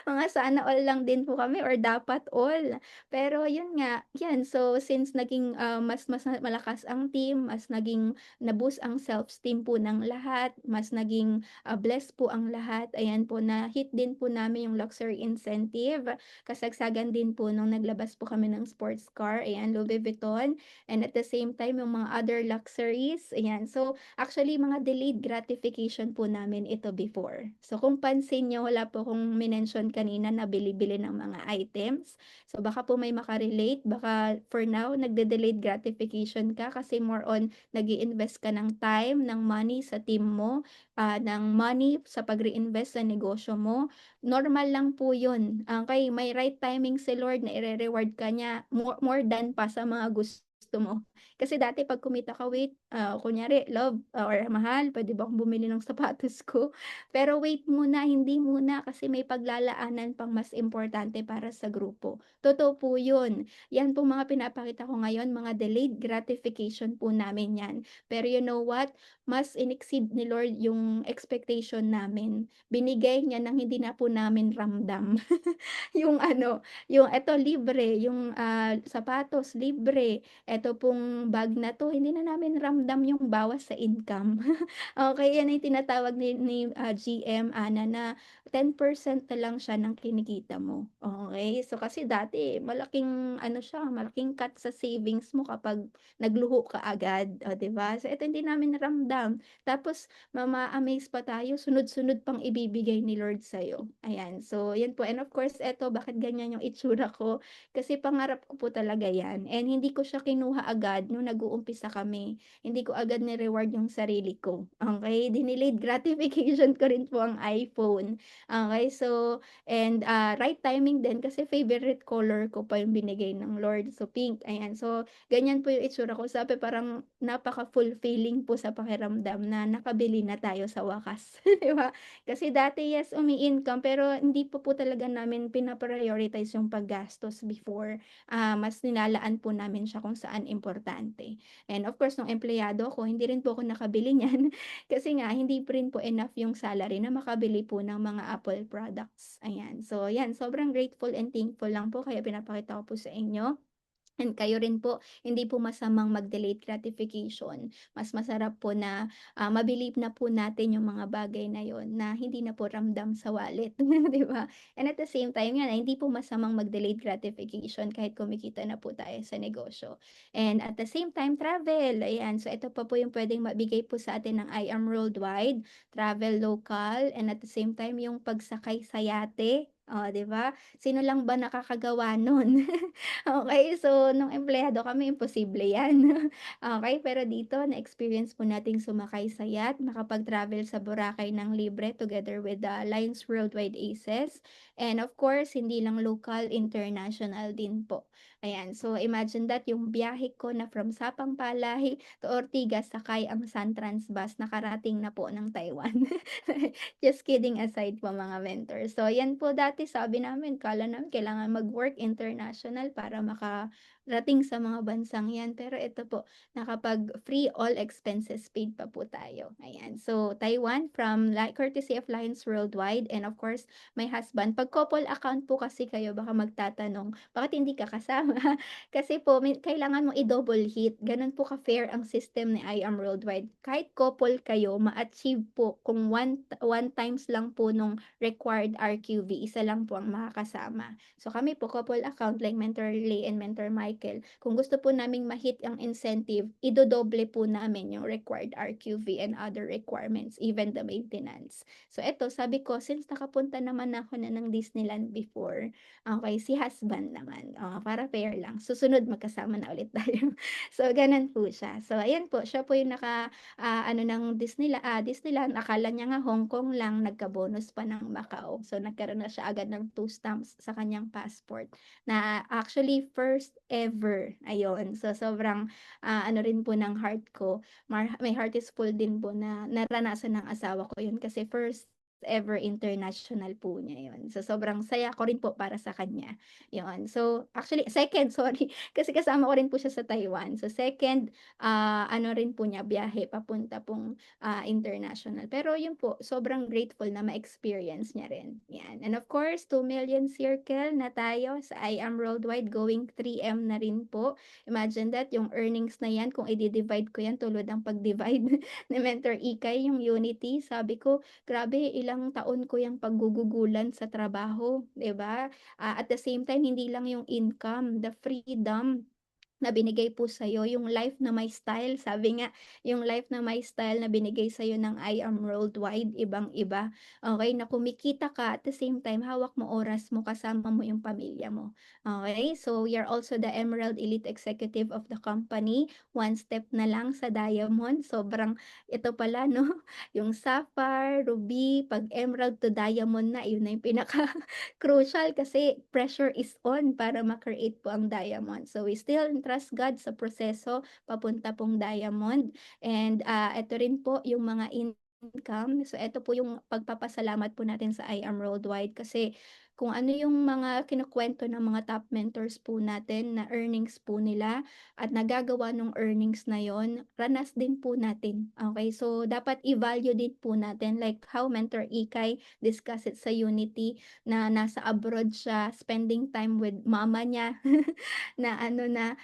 mga sana all lang din po kami or dapat all. Pero yun nga, yan so since naging, mas malakas ang team, mas naging na-boost ang self-esteem po ng lahat, mas naging, blessed po ang lahat, ayan po na-hit din po namin yung luxury incentive. Kasagsagan din po nung naglabas po kami ng sports car, ayan, Louis Vuitton, and at the same time yung mga other luxuries, ayan. So, actually mga delayed gratification po namin ito before. So, kung pansin niyo wala po akong minention kanina na bili-bili ng mga items. So, baka po may maka-relate, baka for now nagde-delayed gratification ka kasi more on nag-i-invest ka ng time, ng money sa team mo, ng money sa pag-reinvest sa negosyo mo. Normal lang po yun, okey? May right timing si Lord na ire-reward ka niya more than pa sa mga gusto mo. Kasi dati 'pag kumita ka, "Wait, kunyari love, or mahal, puwede ba akong bumili ng sapatos ko?" Pero wait muna, hindi muna kasi may paglalaanan pang mas importante para sa grupo. Totoo po yun. Yan pong mga pinapakita ko ngayon, mga delayed gratification po namin yan. Pero you know what? Mas in-exceed ni Lord yung expectation namin. Binigay niya ng hindi na po namin ramdam. Yung ano, yung eto libre, yung, sapatos libre, eto pong bag na 'to hindi na namin ramdam yung bawas sa income. Okey, yan ang tinatawag ni GM, Ana, na 10% na lang siya ng kinikita mo, okey? So, kasi dati malaking ano siya, malaking cut sa savings mo kapag nagluho ka agad, oh, 'di ba? So, ito hindi namin ramdam, tapos ma-amaze pa tayo sunod-sunod pang ibibigay ni Lord sa'yo, ayan. So, yan po and of course eto bakit ganyan yung itsura ko, kasi pangarap ko po talaga yan and hindi ko siya kinuha agad nung nag-uumpisa kami. Hindi ko agad ni-reward yung sarili ko, okey? Dinilayed gratification ko rin po ang iPhone, okey? So, and, right timing din kasi favorite color ko pa yung binigay ng Lord, so pink, ayan. So, ganyan po yung itsura ko, sabi parang napaka-fulfilling po sa pakiramdam na nakabili na tayo sa wakas, 'di ba? Kasi dati, yes, umi-income pero hindi pa po talaga namin pina-prioritize yung paggastos before, mas nilalaan po namin siya kung saan importante. And of course nung empleyado ako hindi rin po ako nakabili niyan kasi nga hindi pa rin po enough yung salary na makabili po ng mga Apple products, ayan. So yan, sobrang grateful and thankful lang po kaya pinapakita ko po sa inyo. And kayo rin po, hindi po masamang mag-delayed gratification. Mas masarap po na, mabilib na po natin yung mga bagay na yon na hindi na po ramdam sa wallet, 'di ba? And at the same time nga hindi po masamang mag-delayed gratification kahit kumikita na po tayo sa negosyo. And at the same time, travel, ayan. So ito pa po yung puwedeng mabigay po sa atin ng I Am Worldwide, travel local, and at the same time yung pagsakay sa yate, oh, 'di ba? Sino lang ba nakakagawa nun? Okey, so nung empleyado kami imposible 'yan. Okey, pero dito na-experience po nating sumakay sa yacht, makapag-travel sa Boracay ng libre together with the Alliance Worldwide Aces, and of course hindi lang local, international din po. Ayan, so imagine that yung biyahe ko na from Sapang Palay to Ortigas sakay ang Suntrans bus nakarating na po ng Taiwan. Just kidding aside po mga mentor. So yan po dati sabi namin akala namin kailangan mag-work international para makarating sa mga bansang yan. Pero ito po, nakapag-free all expenses paid pa po tayo. Ayan. So Taiwan from courtesy of Lions Worldwide, and of course my husband. Pag couple account po kasi kayo baka magtatanong, bakit hindi ka kasama? Kasi po kailangan mong i-double hit, gano'n po ka-fair ang system ni I Am Worldwide. Kahit couple kayo ma-achieve po kung one times lang po nung required RQV, isa lang po ang makakasama. So kami po couple account like Mentor Lay and Mentor Michael, kung gusto po naming ma-hit ang incentive, idodoble po namin yung required RQV and other requirements, even the maintenance. So eto sabi ko since nakapunta naman ako na ng Disneyland before, okey si husband naman, para fair lang, susunod magkasama na ulit tayo. So gano'n po siya. So ayan po, siya po yung ano ng Disneyland, akala niya nga Hong Kong lang, nagka-bonus pa ng Macau. So nagkaroon na siya agad ng 2 stamps sa kanyang passport na actually first ever, ayun. So sobrang, ano rin po ng heart ko, my heart is full din po na naranasan ng asawa ko yun kasi first ever international po niya yun. So sobrang saya ko rin po para sa kanya, yun. So actually second, sorry, kasi kasama ko rin po siya sa Taiwan. So second, ano rin po niya biyahe papunta pong, international. Pero yun po, sobrang grateful na ma-experience niya rin, 'yan. And of course, 2 million circle na tayo sa I Am Worldwide, going 3M na rin po. Imagine that, yung earnings na 'yan kung i-di-divide ko 'yan tulad ng pag-divide ni Mentor Ikay, yung Unity, sabi ko, "Grabe ilang taon ko yang paggugugulan sa trabaho," 'di ba? At the same time, hindi lang yung income, the freedom na binigay po sa'yo, yung life na may style. Sabi nga, yung life na may style na binigay sa'yo ng I Am Worldwide, ibang-iba. Okay, na kumikita ka at the same time hawak mo oras mo, kasama mo yung pamilya mo. Okay, so you're also the Emerald Elite Executive of the company, one step na lang sa Diamond. Sobrang ito pala 'no, yung Sapphire, Ruby, 'pag Emerald to Diamond na, yun na yung pinaka-crucial kasi pressure is on para ma-create po ang diamond. So, we still trust God sa proseso papunta pong diamond, and, eto rin po yung mga income. So, eto po yung pagpapasalamat po natin sa I Am Worldwide kasi kung ano yung mga kinukuwento ng mga top mentors po natin na earnings po nila at nagagawa nung earnings na yon, ranas din po natin. Okay, so dapat i-value din po natin like how Mentor Ikay discuss it sa Unity na nasa abroad siya, spending time with mama niya, na ano na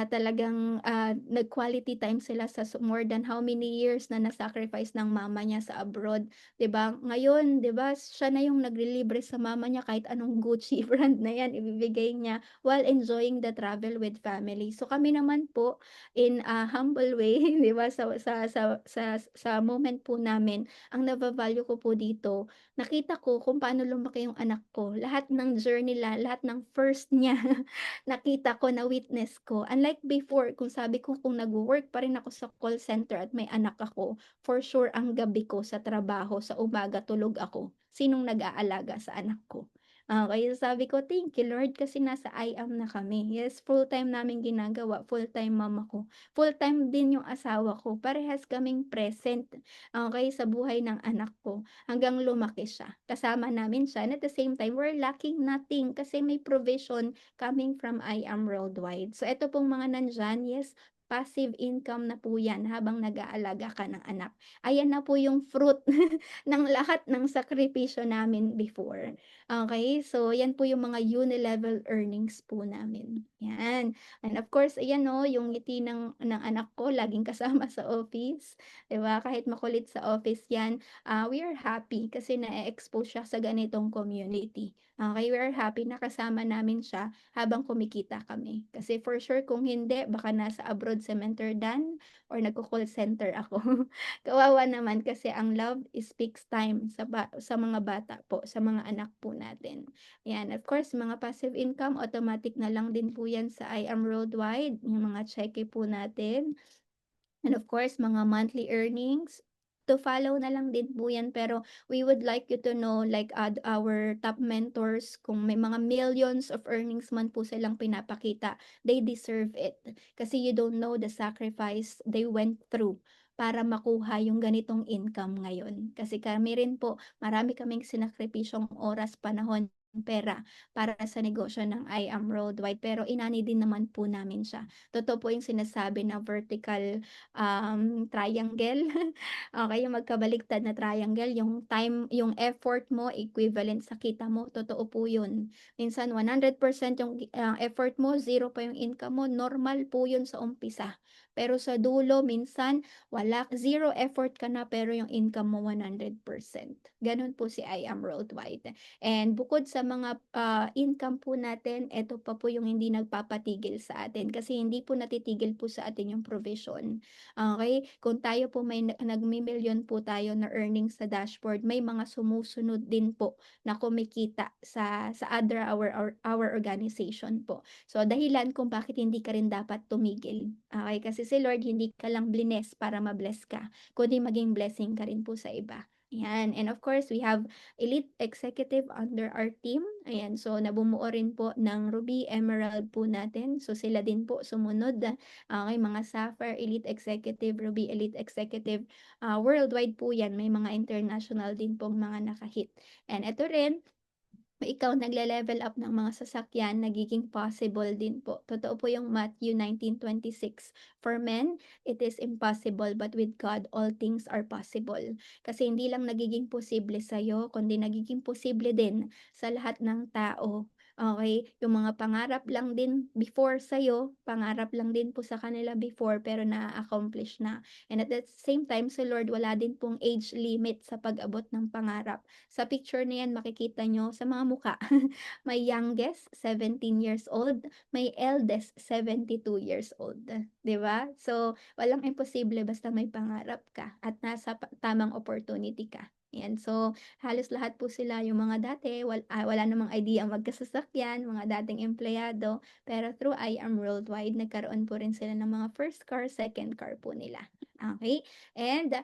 talagang, nag-quality time sila sa more than how many years na na-sacrifice ng mama niya sa abroad, 'di ba? Ngayon, 'di ba, siya na yung naglilibre sa mama niya kahit anong Gucci brand na 'yan ibibigay niya while enjoying the travel with family. So, kami naman po in a humble way, 'di ba, sa moment po namin, ang nava-value ko po dito, nakita ko kung paano lumaki yung anak ko. Lahat ng journey lahat ng first niya nakita ko, na-witness ko. Unlike before, kung sabi ko kung nagwo-work pa rin ako sa call center at may anak ako, for sure ang gabi ko sa trabaho, sa umaga tulog ako. Sinong nag-aalaga sa anak ko? Kaya sabi ko, "Thank you Lord kasi nasa I-am na kami." Yes, full-time namin ginagawa, full-time mama ko. Full-time din yung asawa ko, parehas kaming present, sa buhay ng anak ko hanggang lumaki siya. Kasama namin siya and at the same time, we're lacking nothing kasi may provision coming from I Am Worldwide. So eto pong mga nandiyan, yes, passive income na po 'yan habang nag-aalaga ka ng anak. Ayan na po yung fruit ng lahat ng sakripisyo namin before. Okay, so 'yan po yung mga uni-level earnings po namin, 'yan. And of course, ayan 'no, yung ngiti ng anak ko laging kasama sa office, 'di ba? Kahit makulit sa office 'yan, we are happy kasi na-e-expose siya sa ganitong community. Okay, we are happy na kasama namin siya habang kumikita kami. Kasi for sure kung hindi baka nasa abroad si Mentor Dan or nagko-call center ako. Kawawa naman kasi ang love speaks time sa mga bata po, sa mga anak po natin. Yan, of course mga passive income automatic na lang din po 'yan sa I Am Worldwide, yung mga cheque po natin. And of course, mga monthly earnings, to follow na lang din po 'yan pero we would like you to know like, our top mentors kung may mga millions of earnings man po silang pinapakita, they deserve it. Kasi you don't know the sacrifice they went through para makuha yung ganitong income ngayon. Kasi kami rin po, marami kaming sinakripisyong oras, panahon, pera para sa negosyo ng I Am Worldwide pero inani din naman po namin siya. Totoo po yung sinasabi na vertical triangle. Okey, yung magkabaliktad na triangle, yung time yung effort mo equivalent sa kita mo, totoo po yun. Minsan 100% yung, effort mo, zero pa yung income mo, normal po yun sa umpisa. Pero sa dulo minsan wala, zero effort ka na pero yung income mo 100%. Gano'n po si I Am Worldwide. And bukod sa mga, income po natin, eto pa po yung hindi nagpapatigil sa atin kasi hindi po natitigil po sa atin yung provision. Okay, kung tayo po may nagmi-milyon po tayo na earnings sa dashboard, may mga sumusunod din po na kumikita sa other our organization po. So, dahilan kung bakit hindi ka rin dapat tumigil, okay, kasi si Lord hindi ka lang blines para ma-bless ka, kundi maging blessing ka rin po sa iba, 'yan. And of course, we have elite executive under our team, ayan. So, nabumuo rin po ng Ruby, Emerald po natin. So, sila din po sumunod. Okay, mga Sapphire Elite Executive, Ruby Elite Executive, worldwide po 'yan, may mga international din pong mga naka-hit. And ito rin, kung ikaw nagle-level up ng mga sasakyan, nagiging possible din po. Totoo po yung Matthew 19:26. For men, it is impossible, but with God, all things are possible. Kasi hindi lang nagiging posible sa'yo, kundi nagiging posible din sa lahat ng tao. Okay, yung mga pangarap lang din before sa'yo, pangarap lang din po sa kanila before, pero na-accomplish na. And at the same time, sa Lord, wala din pong age limit sa pag-abot ng pangarap. Sa picture na yan makikita nyo sa mga mukha, may youngest 17 years old, may eldest 72 years old, 'di ba? So, walang imposible basta may pangarap ka at nasa tamang opportunity ka. Yan, so halos lahat po sila yung mga dati wala namang idea magkasasakyan, mga dating empleyado, pero through I Am Worldwide nagkaroon po rin sila ng mga first car, second car po nila. Okay, and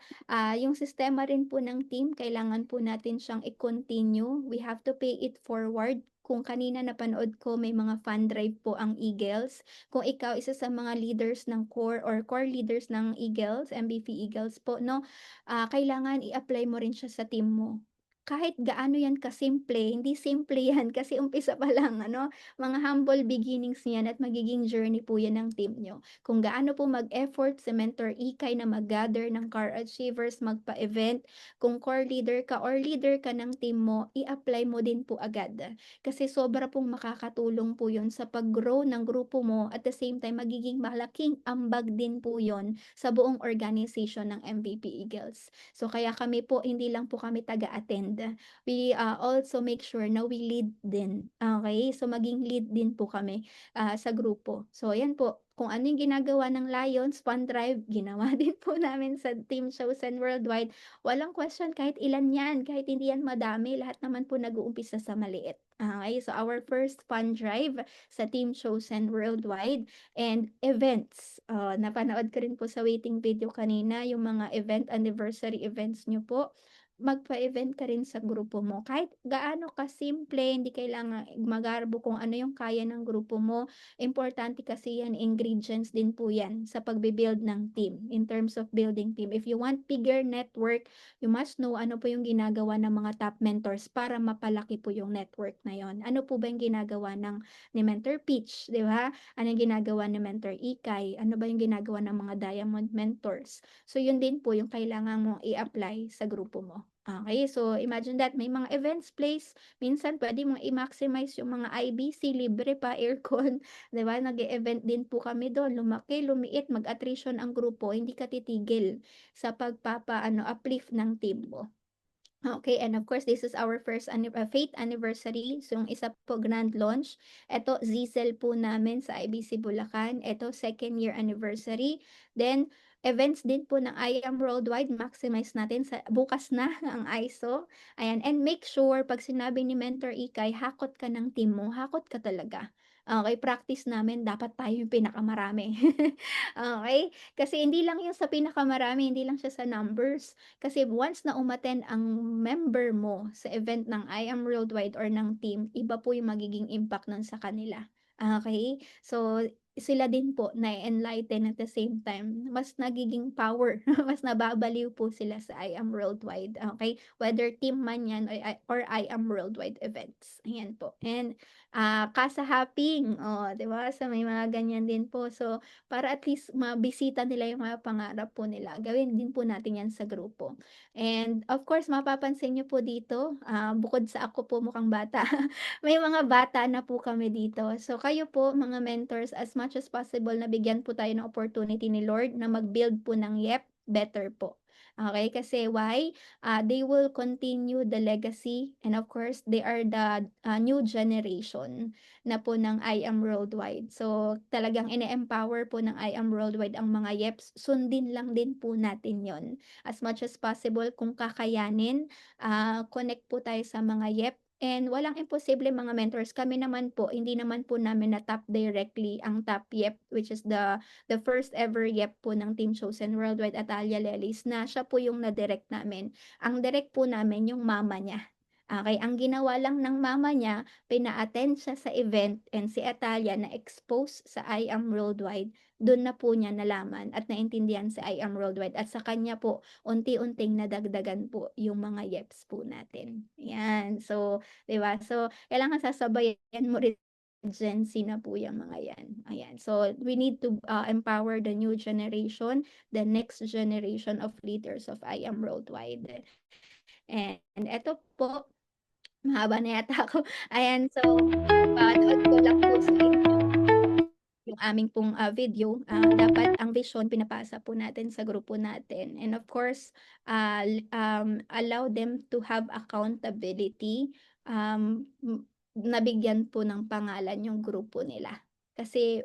yung sistema rin po ng team kailangan po natin siyang i-continue. We have to pay it forward. Kung kanina napanood ko may mga fund drive po ang Eagles. Kung ikaw isa sa mga leaders ng core or core leaders ng Eagles, MVP Eagles po 'no, kailangan i-apply mo rin siya sa team mo. Kahit gaano yan kasimple, hindi simple yan kasi umpisa pa lang ano, mga humble beginnings yan at magiging journey po yan ng team niyo. Kung gaano po mag-effort si Mentor Ikay na mag-gather ng car achievers, magpa-event, kung core leader ka or leader ka ng team mo, i-apply mo din po agad. Kasi sobra pong makakatulong po yun sa pag-grow ng grupo mo at the same time magiging malaking ambag din po yon sa buong organization ng MVP Eagles. So kaya kami po, hindi lang po kami taga-attend. We also make sure na we lead din. Okay? So maging lead din po kami sa grupo. So ayan po, kung ano yung ginagawa ng Lions Fund Drive, ginawa din po namin sa Team Chosen Worldwide. Walang question kahit ilan yan, kahit hindi yan madami, lahat naman po nag-uumpisa sa maliit. Okay, so our first fund drive sa Team Chosen Worldwide and events. Napanood ko rin po sa waiting video kanina yung mga event anniversary events nyo po. magpa-event ka rin sa grupo mo. Kahit gaano kasimple, hindi kailangang magarbo kung ano yung kaya ng grupo mo. Importante kasi yan, ingredients din po yan sa pagbi-build ng team, in terms of building team. If you want bigger network, you must know ano po yung ginagawa ng mga top mentors para mapalaki po yung network na yon. Ano po ba yung ginagawa ni Mentor Peach, di ba? Ano yung ginagawa ni Mentor Ikay? Ano ba yung ginagawa ng mga Diamond Mentors? So, yun din po yung kailangan mong i-apply sa grupo mo. Okay, so imagine that may mga events place, minsan pwede mong i-maximize yung mga IBC, libre pa, aircon, 'di ba? Nag-e-event din po kami doon, lumaki, lumiit, mag-attrition ang grupo, hindi ka titigil sa uplift ng team mo. Okay, and of course, this is our first faith anniversary. So, yung isa po grand launch. Ito, Zizel po namin sa IBC Bulacan. Ito, second year anniversary. Then, events din po ng I Am Worldwide. Maximize natin sa bukas na ang ISO. Ayan, and make sure pag sinabi ni Mentor Ikay, hakot ka ng team mo, hakot ka talaga. Okay, practice namin, dapat tayo yung pinakamarami. Okay? Kasi hindi lang yung sa pinakamarami, hindi lang siya sa numbers. Kasi once na umattend ang member mo sa event ng I Am Worldwide or ng team, iba po yung magiging impact nun sa kanila. Okay? So, sila din po na-enlighten at the same time. Mas nagiging power, mas nababaliw po sila sa I Am Worldwide. Okay? Whether team man yan or I Am Worldwide events. Ayan po. And kasahapping, oh, 'di ba? So may mga ganyan din po. So para at least mabisita nila yung mga pangarap po nila, gawin din po natin yan sa grupo. And of course, mapapansin niyo po dito, bukod sa ako po mukhang bata, may mga bata na po kami dito. So kayo po, mga mentors, as much as possible, nabigyan po tayo ng opportunity ni Lord na mag-build po ng YEP better po. Okay, kasi why? They will continue the legacy and of course, they are the new generation na po ng I Am Worldwide. So, talagang ine-empower po ng I Am Worldwide ang mga YEPs. Sundin lang din po natin yon. As much as possible, kung kakayanin, connect po tayo sa mga YEP. And walang imposible mga mentors. Kami naman po, hindi naman po namin na-tap directly ang top YEP, which is the first ever YEP po ng Team Chosen Worldwide, Atalia Lelis, na siya po yung na-direct namin. Ang direct po namin yung mama niya. Okay, ang ginawa lang ng mama niya, pina-attend siya sa event and si Atalia na-expose sa I Am Worldwide, dun na po niya nalaman at naintindihan sa I Am Worldwide at sa kanya po unti-unting nadagdagan po yung mga yeps po natin. Yan. So, 'di ba? So, kailangan sasabayan mo rin Gen Z na po yung mga yan. Ayan. So, we need to empower the new generation, the next generation of leaders of I Am Worldwide. And eto po, mahaba na yata ako. Ayan, so, panood ko lang po sa inyo yung aming pong, video. Dapat ang vision pinapasa po natin sa grupo natin and of course, allow them to have accountability, nabigyan po ng pangalan yung grupo nila. Kasi,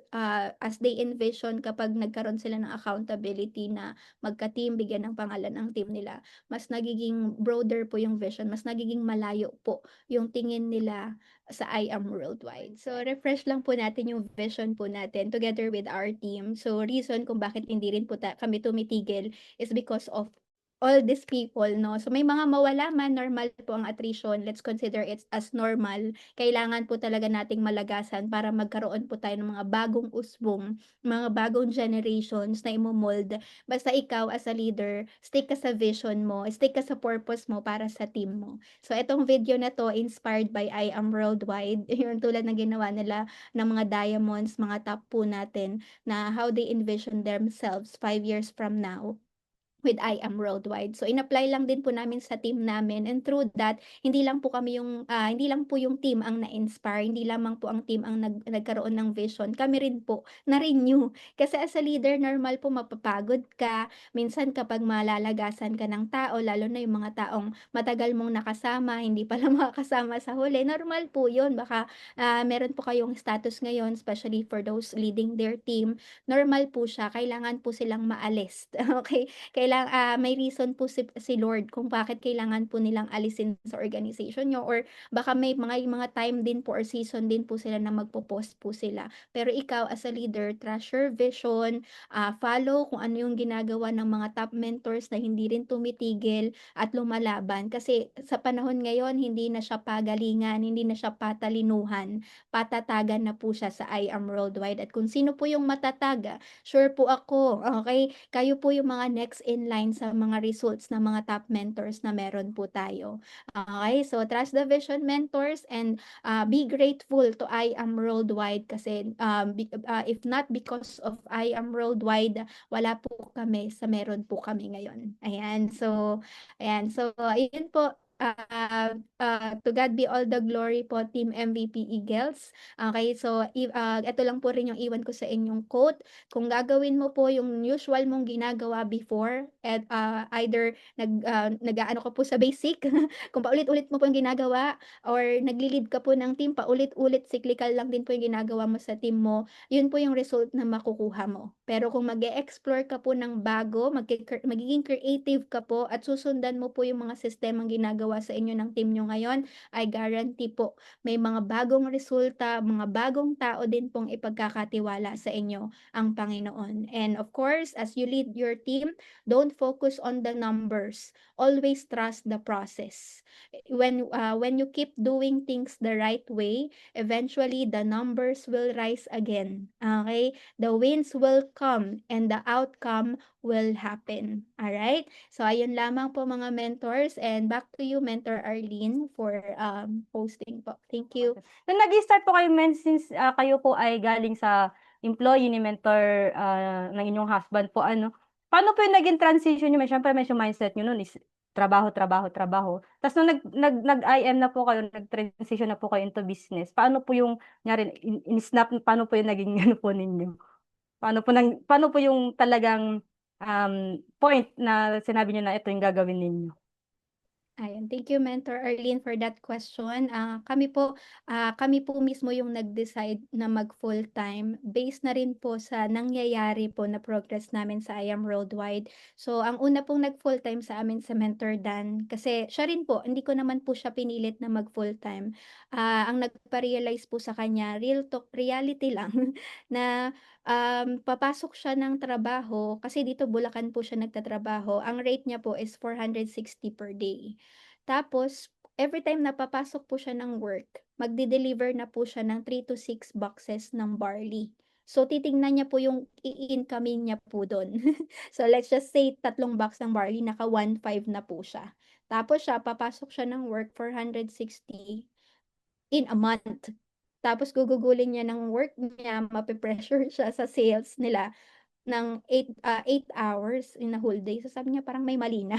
as they envision kapag nagkaroon sila ng accountability na magka-team, bigyan ng pangalan ang team nila, mas nagiging broader po yung vision, mas nagiging malayo po yung tingin nila sa I Am Worldwide. So, refresh lang po natin yung vision po natin together with our team. So, reason kung bakit hindi rin po kami tumitigil is because of all these people, no? So, may mga mawala man, normal po ang attrition. Let's consider it as normal. Kailangan po talaga nating malagasan para magkaroon po tayo ng mga bagong usbong, mga bagong generations na imo-mold. Basta ikaw as a leader, stick ka sa vision mo, stick ka sa purpose mo para sa team mo. So, itong video na 'to inspired by I Am Worldwide, yung tulad ng ginawa nila ng mga diamonds, mga top po natin na how they envision themselves 5 years from now with I Am Worldwide. So in-apply lang din po namin sa team namin and through that, hindi lang po yung team ang na-inspire, hindi lamang po ang team ang nagkaroon ng vision, kami rin po na-renew. Kasi as a leader, normal po mapapagod ka, minsan kapag malalagasan ka ng tao, lalo na yung mga taong matagal mong nakasama, hindi pala makakasama sa huli, normal po yun. Baka meron po kayong status ngayon, especially for those leading their team, normal po siya, kailangan po silang maalis. Okay? may reason po si Lord kung bakit kailangan po nilang alisin sa organization niyo, or baka may mga time din po or season din po sila na magpo-pause po sila. Pero ikaw as a leader, trust your vision, follow kung ano yung ginagawa ng mga top mentors na hindi rin tumitigil at lumalaban. Kasi sa panahon ngayon, hindi na siya pagalingan, hindi na siya patalinuhan, patatagan na po siya sa I Am Worldwide. At kung sino po yung matataga, sure po ako, okay, kayo po yung mga next in line sa mga results ng mga top mentors na meron po tayo. Okay, so trust the vision mentors, and be grateful to I Am Worldwide kasi if not because of I Am Worldwide, wala po kami sa meron po kami ngayon. Ayan. So, ayun po. To God be all the glory po, Team MVP Eagles. Okay, so ito lang po rin yung iwan ko sa inyong quote. Kung gagawin mo po yung usual mong ginagawa before, at either nag-aano ka po sa basic, kung paulit-ulit mo po yung ginagawa, or nagli-lead ka po ng team, paulit-ulit, cyclical lang din po yung ginagawa mo sa team mo, yun po yung result na makukuha mo. Pero kung mag-e-explore ka po ng bago, magiging creative ka po at susundan mo po yung mga sistemang ginagawa sa inyo ng team nyo ngayon, I guarantee po, may mga bagong resulta, mga bagong tao din pong ipagkakatiwala sa inyo ang Panginoon. And of course, as you lead your team, don't focus on the numbers. Always trust the process. When you keep doing things the right way, eventually the numbers will rise again. Okay? The wins will come and the outcome will happen. All right? So ayun lamang po mga mentors, and back to you, Mentor Arlene, for hosting po. Thank you. Nung nag-start po kayo, since kayo po ay galing sa employee ni mentor ng inyong husband po, paano po yung naging transition niyo? Siyempre, medyo mindset niyo nun is trabaho, trabaho, trabaho. Tapos nung nag-IM na po kayo, nag-transition na po kayo into business, paano po yung, nyari, in-snap, paano po yung naging ano po ninyo? Paano po yung talagang point na sinabi niyo na ito yung gagawin ninyo? Ayan, thank you, Mentor Arlene, for that question. Kami po mismo yung nag-decide na mag full-time based na rin po sa nangyayari po na progress namin sa I Am Worldwide. So, ang una pong nag full-time sa amin sa Mentor Dan, kasi siya rin po, hindi ko naman po siya pinilit na mag full-time. Ang nagpa-realize po sa kanya, real talk, reality lang, na papasok siya ng trabaho, kasi dito Bulacan po siya nagtatrabaho. Ang rate niya po is 460 per day. Tapos, every time na papasok po siya ng work, magde-deliver na po siya ng 3 to 6 boxes ng barley. So, titingnan niya po yung i-incoming niya po dun. So, let's just say 3 box ng barley, naka 1.5 na po siya. Tapos papasok siya ng work, 460 in a month. Tapos gugugulin niya ng work niya, mape-pressure siya sa sales nila ng 8 hours in a whole day. So, sabi niya parang may mali na.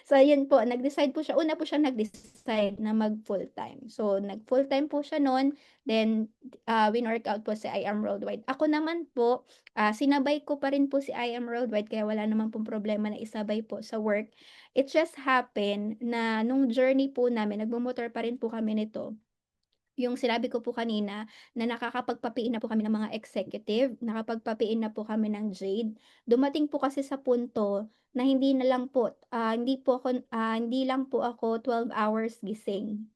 So, ayun po, nag-decide po siya, una po siya nag-decide na mag full-time. So, nag full-time po siya no'n, then win-workout po si I Am Worldwide. Ako naman po, sinabay ko pa rin po si I Am Worldwide, kaya wala naman pong problema na isabay po sa work. It just happened na nung journey po namin, nagmomotor pa rin po kami nito, yung sinabi ko po kanina na nakakapagpapiin na po kami ng mga executive, nakapagpapiin na po kami ng Jade. Dumating po kasi sa punto na hindi lang po ako 12 hours gising.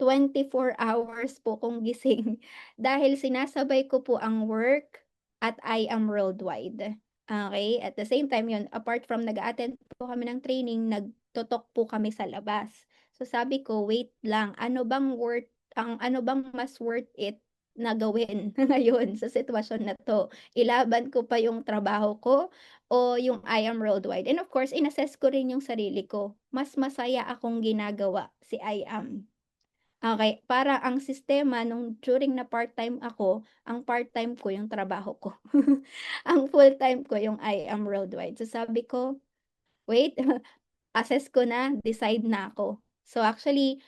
24 hours po kong gising dahil sinasabay ko po ang work at I Am Worldwide. Okay, at the same time yun, apart from nag-a-attend po kami ng training, nagtotok po kami sa labas. So sabi ko, wait lang, ano bang mas worth it na gawin ngayon sa sitwasyon na 'to? Ilaban ko pa yung trabaho ko o yung I Am Worldwide? And of course, in-assess ko rin yung sarili ko. Mas masaya akong ginagawa si I Am. Okay, para ang sistema nung during na part-time ako, ang part-time ko yung trabaho ko. Ang full-time ko yung I Am Worldwide. So sabi ko, wait, assess ko na, decide na ako. So actually,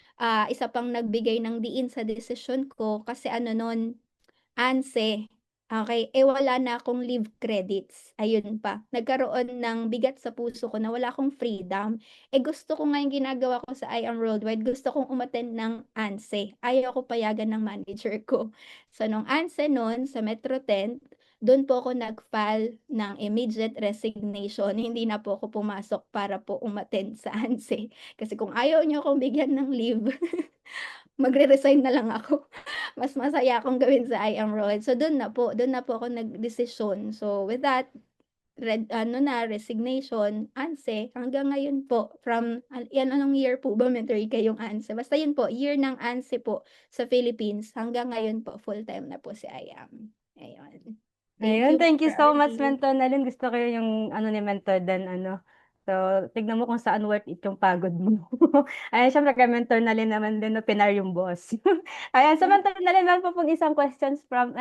isa pang nagbigay ng diin sa desisyon ko kasi ano nun, ANSE. Okay, wala na akong leave credits, ayun pa. Nagkaroon ng bigat sa puso ko na wala akong freedom. Gusto ko nga yung ginagawa ko sa I Am Worldwide, gusto kong umattend ng ANSE. Ayaw ko payagan ng manager ko. So nung ANSE nun sa Metro 10, dun po ako nag-file ng immediate resignation, hindi na po ako pumasok para po umattend sa ANSE. Kasi kung ayaw niyo akong bigyan ng leave, magre-resign na lang ako. Mas masaya akong gawin sa I am Road. So dun na po ako nagdesisyon. So with that, resignation, ANSE, hanggang ngayon po from anong year po ba mentor yung ANSE? Basta yun po, year ng ANSE po sa Philippines, hanggang ngayon po full-time na po si IAM. Ayun. Thank Ayun, you, thank you Mentor so much, RD. Mentor Nalin. Gusto ko yung ano ni Mentor Dan, ano. So, tignan mo kung saan worth it yung pagod mo. Ayan, syempre kay Mentor Nalin naman din, no, pinar yung boss. Ayan, sa Mentor Nalin, meron po pong isang question from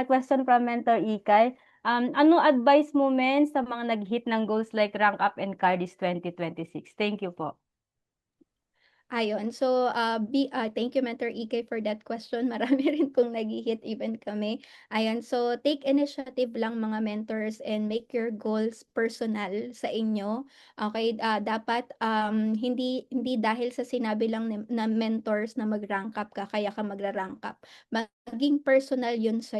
Mentor Ikay. Ano advice mo, men, sa mga nag-hit ng goals like rank up and Cardis 2026? Thank you po. Ayun. So, thank you Mentor EK for that question. Marami rin pong naghi-hit even kami. Ayan, so take initiative lang mga mentors and make your goals personal sa inyo. Okay, dapat hindi dahil sa sinabi lang na mentors na mag-rank up ka, kaya ka magra-rank up. Maging personal 'yun sa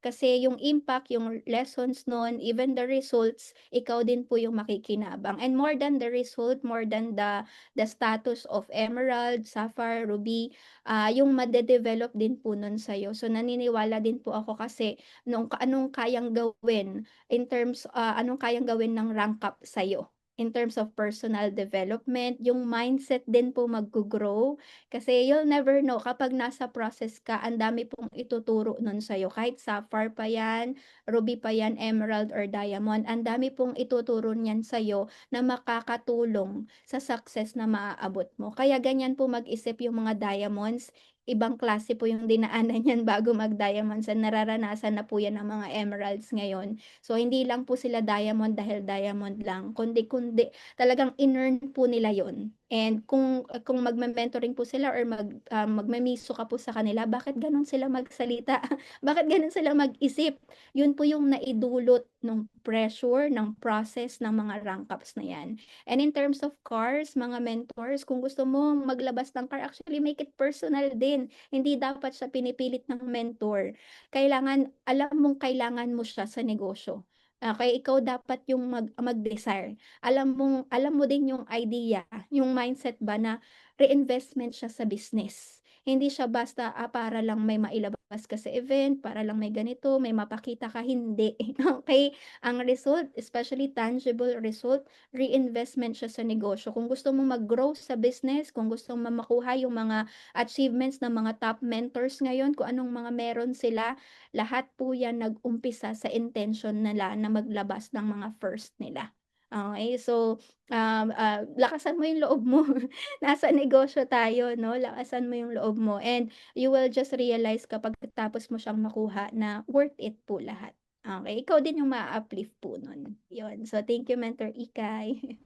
kasi yung impact, yung lessons nun, even the results, ikaw din po yung makikinabang. And more than the result, more than the status of emerald, sapphire, ruby, yung made-develop din po nun sa'yo. So naniniwala din po ako kasi anong kayang gawin in terms, anong kayang gawin ng rank up sa'yo. In terms of personal development, yung mindset din po mag-grow. Kasi you'll never know kapag nasa process ka, ang dami pong ituturo nun sa'yo. Kahit sapphire pa yan, ruby pa yan, emerald or diamond, ang dami pong ituturo niyan sa'yo na makakatulong sa success na maaabot mo. Kaya ganyan po mag-isip yung mga diamonds, ibang klase po yung dinaanan niyan bago mag-diamonds and nararanasan na po yan ng mga emeralds ngayon. So hindi lang po sila diamond dahil diamond lang, kundi talagang in-earn po nila yon. And kung magme-mentoring po sila or magmemiso ka po sa kanila, bakit gano'n sila magsalita? Bakit gano'n sila mag-isip? Yun po yung naidulot ng pressure, ng process ng mga rank ups na yan. And in terms of cars, mga mentors, kung gusto mo maglabas ng car, actually make it personal din. Hindi dapat siya pinipilit ng mentor. Alam mong kailangan mo siya sa negosyo. Kaya ikaw dapat yung mag-desire. Alam mo din yung idea, yung mindset ba na reinvestment siya sa business. Hindi siya basta para lang may mailabas ka sa event, para lang may ganito, may mapakita ka, hindi. Okay? Ang result, especially tangible result, reinvestment siya sa negosyo. Kung gusto mo mag-grow sa business, kung gusto mo makuha yung mga achievements ng mga top mentors ngayon, kung anong mga meron sila, lahat po yan nag-umpisa sa intention nila na maglabas ng mga first nila. Okay, so lakasan mo yung loob mo. Nasa negosyo tayo, no? Lakasan mo yung loob mo and you will just realize kapag tapos mo siyang makuha na worth it po lahat. Okay, ikaw din yung maa-uplift po nun. Yun. So thank you Mentor Ikay.